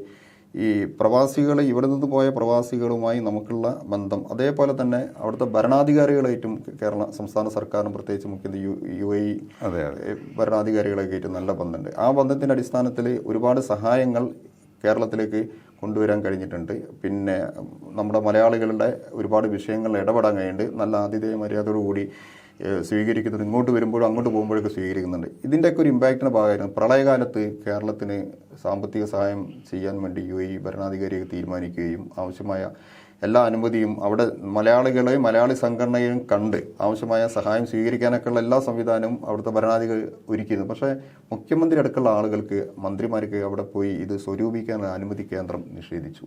ഈ പ്രവാസികൾ, ഇവിടെ നിന്ന് പോയ പ്രവാസികളുമായി നമുക്കുള്ള ബന്ധം, അതേപോലെ തന്നെ അവിടുത്തെ ഭരണാധികാരികളായിട്ടും കേരള സംസ്ഥാന സർക്കാരും പ്രത്യേകിച്ച് മുഖ്യമന്ത്രി UAE ഭരണാധികാരികളൊക്കെ ആയിട്ട് നല്ല ബന്ധമുണ്ട്. ആ ബന്ധത്തിൻ്റെ അടിസ്ഥാനത്തിൽ ഒരുപാട് സഹായങ്ങൾ കേരളത്തിലേക്ക് കൊണ്ടുവരാൻ കഴിഞ്ഞിട്ടുണ്ട്. പിന്നെ നമ്മുടെ മലയാളികളുടെ ഒരുപാട് വിഷയങ്ങളിൽ ഇടപെടാൻ കഴിയുന്നുണ്ട്. നല്ല ആതിഥേയ മര്യാദയോടുകൂടി സ്വീകരിക്കുന്നത്, ഇങ്ങോട്ട് വരുമ്പോഴും അങ്ങോട്ട് പോകുമ്പോഴൊക്കെ സ്വീകരിക്കുന്നുണ്ട്. ഇതിൻ്റെയൊക്കെ ഒരു ഇമ്പാക്റ്റിൻ്റെ ഭാഗമായിരുന്നു പ്രളയകാലത്ത് കേരളത്തിന് സാമ്പത്തിക സഹായം ചെയ്യാൻ വേണ്ടി UAE ഭരണാധികാരികൾ തീരുമാനിക്കുകയും ആവശ്യമായ എല്ലാ അനുമതിയും അവിടെ മലയാളികളെയും മലയാളി സംഘടനയും കണ്ട് ആവശ്യമായ സഹായം സ്വീകരിക്കാനൊക്കെയുള്ള എല്ലാ സംവിധാനവും അവിടുത്തെ ഭരണാധികാരി ഒരുക്കിയിരുന്നു. പക്ഷേ മുഖ്യമന്ത്രി അടക്കമുള്ള ആളുകൾക്ക്, മന്ത്രിമാർക്ക് അവിടെ പോയി ഇത് സ്വരൂപിക്കാൻ അനുമതി കേന്ദ്രം നിഷേധിച്ചു.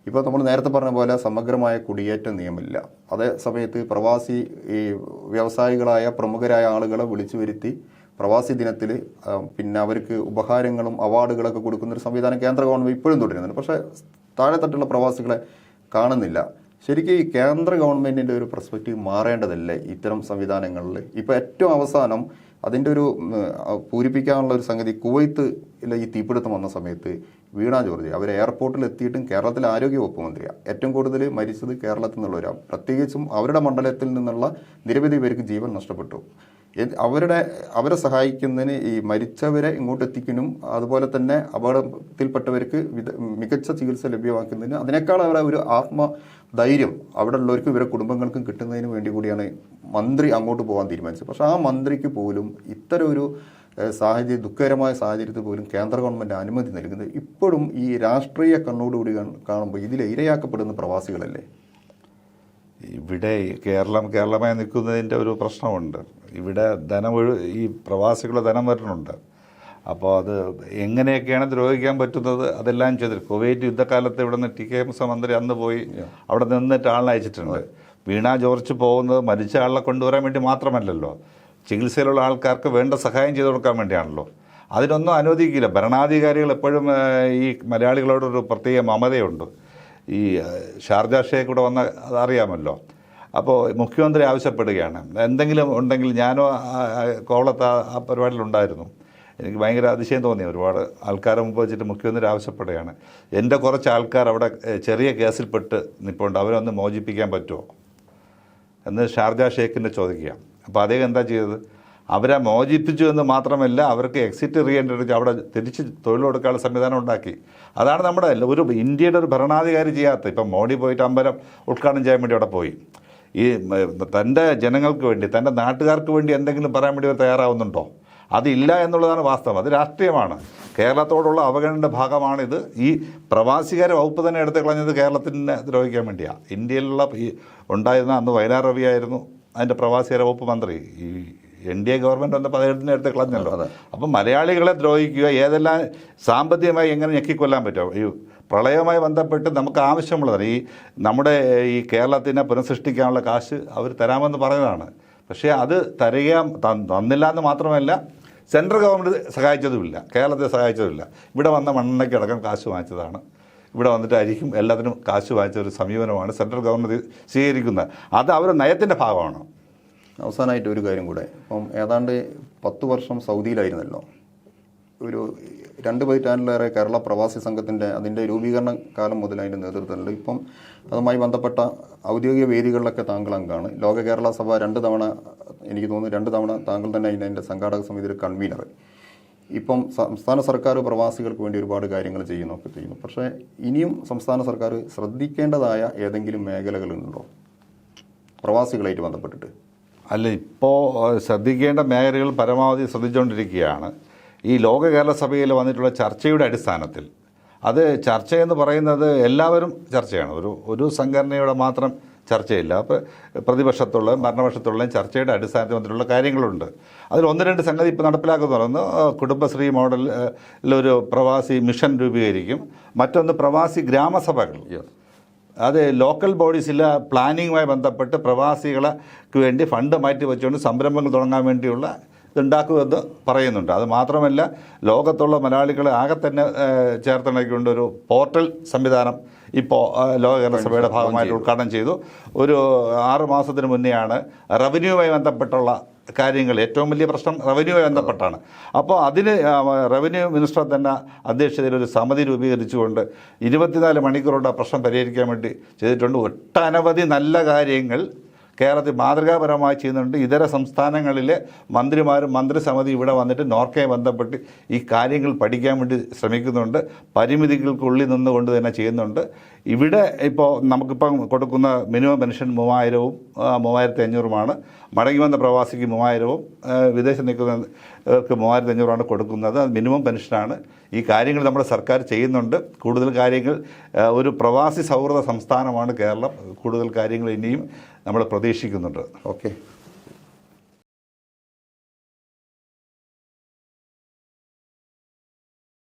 ഇപ്പോൾ നമ്മൾ നേരത്തെ പറഞ്ഞ പോലെ സമഗ്രമായ കുടിയേറ്റ നിയമമില്ല. അതേ സമയത്ത് പ്രവാസി ഈ വ്യവസായികളായ പ്രമുഖരായ ആളുകളെ വിളിച്ചു വരുത്തി പ്രവാസി ദിനത്തിൽ പിന്നെ അവർക്ക് ഉപഹാരങ്ങളും അവാർഡുകളൊക്കെ കൊടുക്കുന്നൊരു സംവിധാനം കേന്ദ്ര ഗവൺമെൻറ് ഇപ്പോഴും തുടരുന്നുണ്ട്. പക്ഷേ താഴെത്തട്ടുള്ള പ്രവാസികളെ കാണുന്നില്ല. ശരിക്കും ഈ കേന്ദ്ര ഗവൺമെൻറ്റിൻ്റെ ഒരു പെർസ്പെക്റ്റീവ് മാറേണ്ടതല്ലേ ഇത്തരം സംവിധാനങ്ങളിൽ? ഇപ്പോൾ ഏറ്റവും അവസാനം അതിൻ്റെ ഒരു പൂരിപ്പിക്കാനുള്ള ഒരു സംഗതി, കുവൈത്തിലെ ഈ തീപിടുത്തം വന്ന സമയത്ത് വീണ ജോർജ് അവർ എയർപോർട്ടിൽ എത്തിയിട്ടും കേരളത്തിലെ ആരോഗ്യ വകുപ്പ് മന്ത്രിയാണ്. ഏറ്റവും കൂടുതൽ മരിച്ചത് കേരളത്തിൽ നിന്നുള്ളവരാണ്. പ്രത്യേകിച്ചും അവരുടെ മണ്ഡലത്തിൽ നിന്നുള്ള നിരവധി പേർക്ക് ജീവൻ നഷ്ടപ്പെട്ടു. അവരെ സഹായിക്കുന്നതിന് ഈ മരിച്ചവരെ ഇങ്ങോട്ട് എത്തിക്കാനും അതുപോലെ തന്നെ അപകടത്തിൽപ്പെട്ടവർക്ക് മികച്ച ചികിത്സ ലഭ്യമാക്കുന്നതിന് അതിനേക്കാൾ അവരെ ഒരു ആത്മധൈര്യം അവിടെ ഉള്ളവർക്കും ഇവരെ കുടുംബങ്ങൾക്കും കിട്ടുന്നതിന് വേണ്ടി കൂടിയാണ് മന്ത്രി അങ്ങോട്ട് പോകാൻ തീരുമാനിച്ചത്. പക്ഷേ ആ മന്ത്രിക്ക് പോലും ഇത്തരം ഒരു ദുഃഖകരമായ സാഹചര്യത്തിൽ പോലും കേന്ദ്ര ഗവൺമെൻറ് അനുമതി നൽകുന്നത് ഇപ്പോഴും ഈ രാഷ്ട്രീയ കണ്ണോടുകൂടി കാണുമ്പോൾ ഇതിൽ ഇരയാക്കപ്പെടുന്ന പ്രവാസികളല്ലേ? ഇവിടെ കേരളമായി നിൽക്കുന്നതിൻ്റെ ഒരു പ്രശ്നമുണ്ട്. ഇവിടെ ഈ പ്രവാസികളുടെ ധനം വരുന്നുണ്ട്. അപ്പോൾ അത് എങ്ങനെയൊക്കെയാണ് ദ്രോഹിക്കാൻ പറ്റുന്നത് അതെല്ലാം ചെയ്തിട്ട് കുവൈറ്റ് യുദ്ധകാലത്ത് ഇവിടെ നിന്ന് TK മൂസ മന്ത്രി അന്ന് പോയി അവിടെ നിന്നിട്ട് ആളിനെ അയച്ചിട്ടുണ്ട്. വീണ ജോർജ് പോകുന്നത് മരിച്ച ആളെ കൊണ്ടുവരാൻ വേണ്ടി മാത്രമല്ലല്ലോ, ചികിത്സയിലുള്ള ആൾക്കാർക്ക് വേണ്ട സഹായം ചെയ്തു കൊടുക്കാൻ വേണ്ടിയാണല്ലോ. അതിനൊന്നും അനുവദിക്കില്ല. ഭരണാധികാരികൾ എപ്പോഴും ഈ മലയാളികളോടൊരു പ്രത്യേക മമതയുണ്ട്. ഈ ഷാർജ ഷേഖ് കൂടെ വന്ന അതറിയാമല്ലോ. അപ്പോൾ മുഖ്യമന്ത്രി ആവശ്യപ്പെടുകയാണ് എന്തെങ്കിലും ഉണ്ടെങ്കിൽ, ഞാനും കോവളത്ത് ആ പരിപാടിയിലുണ്ടായിരുന്നു. എനിക്ക് ഭയങ്കര അതിശയം തോന്നി. ഒരുപാട് ആൾക്കാരെ മുമ്പ് വെച്ചിട്ട് മുഖ്യമന്ത്രി ആവശ്യപ്പെടുകയാണ്, എൻ്റെ കുറച്ച് ആൾക്കാർ അവിടെ ചെറിയ കേസിൽപ്പെട്ട് നിൽപ്പുണ്ട്, അവരൊന്ന് മോചിപ്പിക്കാൻ പറ്റുമോ എന്ന് ഷാർജ ഷേഖിനെ ചോദിക്കുക. അപ്പോൾ അദ്ദേഹം എന്താ ചെയ്തത്? അവരെ മോചിപ്പിച്ചു എന്ന് മാത്രമല്ല, അവർക്ക് എക്സിറ്റ് റീഎൻട്രി അവിടെ തിരിച്ച് തൊഴിൽ കൊടുക്കാനുള്ള സംവിധാനം ഉണ്ടാക്കി. അതാണ് നമ്മുടെ ഇന്ത്യയുടെ ഒരു ഭരണാധികാരി ചെയ്യാത്ത. ഇപ്പം മോഡി പോയിട്ട് അമ്പലം ഉദ്ഘാടനം ചെയ്യാൻ വേണ്ടി അവിടെ പോയി. ഈ തൻ്റെ ജനങ്ങൾക്ക് വേണ്ടി, തൻ്റെ നാട്ടുകാർക്ക് വേണ്ടി എന്തെങ്കിലും പറയാൻ വേണ്ടി അവർ തയ്യാറാവുന്നുണ്ടോ? അതില്ല എന്നുള്ളതാണ് വാസ്തവം. അത് രാഷ്ട്രീയമാണ്. കേരളത്തോടുള്ള അവഗണനയുടെ ഭാഗമാണിത്. ഈ പ്രവാസികാരെ വകുപ്പ് തന്നെ എടുത്ത് കളഞ്ഞത് കേരളത്തിനെ ദ്രോഹിക്കാൻ വേണ്ടിയാണ്. ഇന്ത്യയിലുള്ള ഈ ഉണ്ടായിരുന്ന അന്ന് വയനാർ രവിയായിരുന്നു അതിൻ്റെ പ്രവാസികാരെ വകുപ്പ് മന്ത്രി. ഈ NDA ഗവൺമെൻറ് വന്ന 17 എടുത്ത് കളഞ്ഞല്ലോ. അപ്പം മലയാളികളെ ദ്രോഹിക്കുക, ഏതെല്ലാം സാമ്പത്തികമായി എങ്ങനെ ഞെക്കിക്കൊല്ലാൻ പറ്റുമോ? ഈ പ്രളയവുമായി ബന്ധപ്പെട്ട് നമുക്ക് ആവശ്യമുള്ളതാണ്. നമ്മുടെ ഈ കേരളത്തിനെ പുനഃസൃഷ്ടിക്കാനുള്ള കാശ് അവർ തരാമെന്ന് പറഞ്ഞതാണ്. പക്ഷേ അത് തന്നില്ല എന്ന് മാത്രമല്ല, സെൻട്രൽ ഗവൺമെൻറ് സഹായിച്ചതുമില്ല, കേരളത്തെ സഹായിച്ചതുമില്ല. ഇവിടെ വന്ന മണ്ണെണ്ണയ്ക്കടക്കം കാശ് വാങ്ങിച്ചതാണ്. ഇവിടെ വന്നിട്ട് അരിക്കും എല്ലാത്തിനും കാശ് വാങ്ങിച്ച ഒരു സമീപനമാണ് സെൻട്രൽ ഗവൺമെൻറ് സ്വീകരിക്കുന്നത്. അത് അവരുടെ നയത്തിൻ്റെ ഭാഗമാണ്. അവസാനമായിട്ട് ഒരു കാര്യം കൂടെ, ഇപ്പം ഏതാണ്ട് 10 വർഷം സൗദിയിലായിരുന്നല്ലോ. ഒരു 2 പതിറ്റാണ്ടിലേറെ കേരള പ്രവാസി സംഘത്തിൻ്റെ അതിൻ്റെ രൂപീകരണ കാലം മുതൽ അതിൻ്റെ നേതൃത്വമുണ്ട്. ഇപ്പം അതുമായി ബന്ധപ്പെട്ട ഔദ്യോഗിക വേദികളിലൊക്കെ താങ്കൾ അംഗമാണ്. ലോക കേരള സഭ 2 തവണ, എനിക്ക് തോന്നുന്നു 2 തവണ താങ്കൾ തന്നെ അതിൻ്റെ സംഘാടക സമിതിയുടെ കൺവീനർ. ഇപ്പം സംസ്ഥാന സർക്കാർ പ്രവാസികൾക്ക് വേണ്ടി ഒരുപാട് കാര്യങ്ങൾ ചെയ്യുന്നു. പക്ഷേ ഇനിയും സംസ്ഥാന സർക്കാർ ശ്രദ്ധിക്കേണ്ടതായ ഏതെങ്കിലും മേഖലകളുണ്ടോ പ്രവാസികളായിട്ട് ബന്ധപ്പെട്ടിട്ട്? അല്ല, ഇപ്പോൾ ശ്രദ്ധിക്കേണ്ട മേഖലകൾ പരമാവധി ശ്രദ്ധിച്ചുകൊണ്ടിരിക്കുകയാണ്. ഈ ലോക കേരള സഭയിൽ വന്നിട്ടുള്ള ചർച്ചയുടെ അടിസ്ഥാനത്തിൽ, അത് ചർച്ചയെന്ന് പറയുന്നത് എല്ലാവരും ചർച്ചയാണ്, ഒരു സംഘടനയുടെ മാത്രം ചർച്ചയില്ല. അപ്പോൾ പ്രതിപക്ഷത്തുള്ളതും ഭരണപക്ഷത്തുള്ളതും ചർച്ചയുടെ അടിസ്ഥാനത്തിൽ വന്നിട്ടുള്ള കാര്യങ്ങളുണ്ട്. അതിൽ 1-2 സംഗതി ഇപ്പോൾ നടപ്പിലാക്കുന്നു പറയുന്നു. കുടുംബശ്രീ മോഡലിലൊരു പ്രവാസി മിഷൻ രൂപീകരിക്കും. മറ്റൊന്ന് പ്രവാസി ഗ്രാമസഭകൾ. അത് ലോക്കൽ ബോഡീസിലെ പ്ലാനിങ്ങുമായി ബന്ധപ്പെട്ട് പ്രവാസികൾക്ക് വേണ്ടി ഫണ്ട് മാറ്റി വെച്ചുകൊണ്ട് സംരംഭങ്ങൾ തുടങ്ങാൻ വേണ്ടിയുള്ള ഇതുണ്ടാക്കുമെന്ന് പറയുന്നുണ്ട്. അത് മാത്രമല്ല, ലോകത്തുള്ള മലയാളികളെ ആകെ തന്നെ ചേർത്തിണക്കിക്കൊണ്ടൊരു പോർട്ടൽ സംവിധാനം ഇപ്പോൾ ലോക കേരള സഭയുടെ ഭാഗമായിട്ട് ഉദ്ഘാടനം ചെയ്തു. ഒരു 6 മാസത്തിന് മുന്നെയാണ് റവന്യൂവുമായി ബന്ധപ്പെട്ടുള്ള കാര്യങ്ങൾ, ഏറ്റവും വലിയ പ്രശ്നം റവന്യൂവുമായി ബന്ധപ്പെട്ടാണ്. അപ്പോൾ അതിന് റവന്യൂ മിനിസ്റ്റർ തന്നെ അധ്യക്ഷതയിൽ ഒരു സമിതി രൂപീകരിച്ചുകൊണ്ട് 24 മണിക്കൂറുകൊണ്ട് ആ പ്രശ്നം പരിഹരിക്കാൻ വേണ്ടി ചെയ്തിട്ടുണ്ട്. ഒട്ടനവധി നല്ല കാര്യങ്ങൾ കേരളത്തിൽ മാതൃകാപരമായി ചെയ്യുന്നുണ്ട്. ഇതര സംസ്ഥാനങ്ങളിലെ മന്ത്രിമാരും മന്ത്രിസമിതി ഇവിടെ വന്നിട്ട് നോർക്കയെ ബന്ധപ്പെട്ട് ഈ കാര്യങ്ങൾ പഠിക്കാൻ വേണ്ടി ശ്രമിക്കുന്നുണ്ട്. പരിമിതികൾക്കുള്ളിൽ നിന്നുകൊണ്ട് തന്നെ ചെയ്യുന്നുണ്ട്. ഇവിടെ ഇപ്പോൾ നമുക്കിപ്പം കൊടുക്കുന്ന മിനിമം പെൻഷൻ 3000-ഉം 3500-ഉമാണ്. മടങ്ങി വന്ന പ്രവാസിക്ക് 3000-ഉം വിദേശത്ത് നിൽക്കുന്നവർക്ക് 3500-ആണ് കൊടുക്കുന്നത്. അത് മിനിമം പെൻഷനാണ്. ഈ കാര്യങ്ങൾ നമ്മുടെ സർക്കാർ ചെയ്യുന്നുണ്ട്. കൂടുതൽ കാര്യങ്ങൾ, ഒരു പ്രവാസി സൗഹൃദ സംസ്ഥാനമാണ് കേരളം. കൂടുതൽ കാര്യങ്ങൾ ഇനിയും നമ്മൾ പ്രതീക്ഷിക്കുന്നുണ്ട്. ഓക്കെ.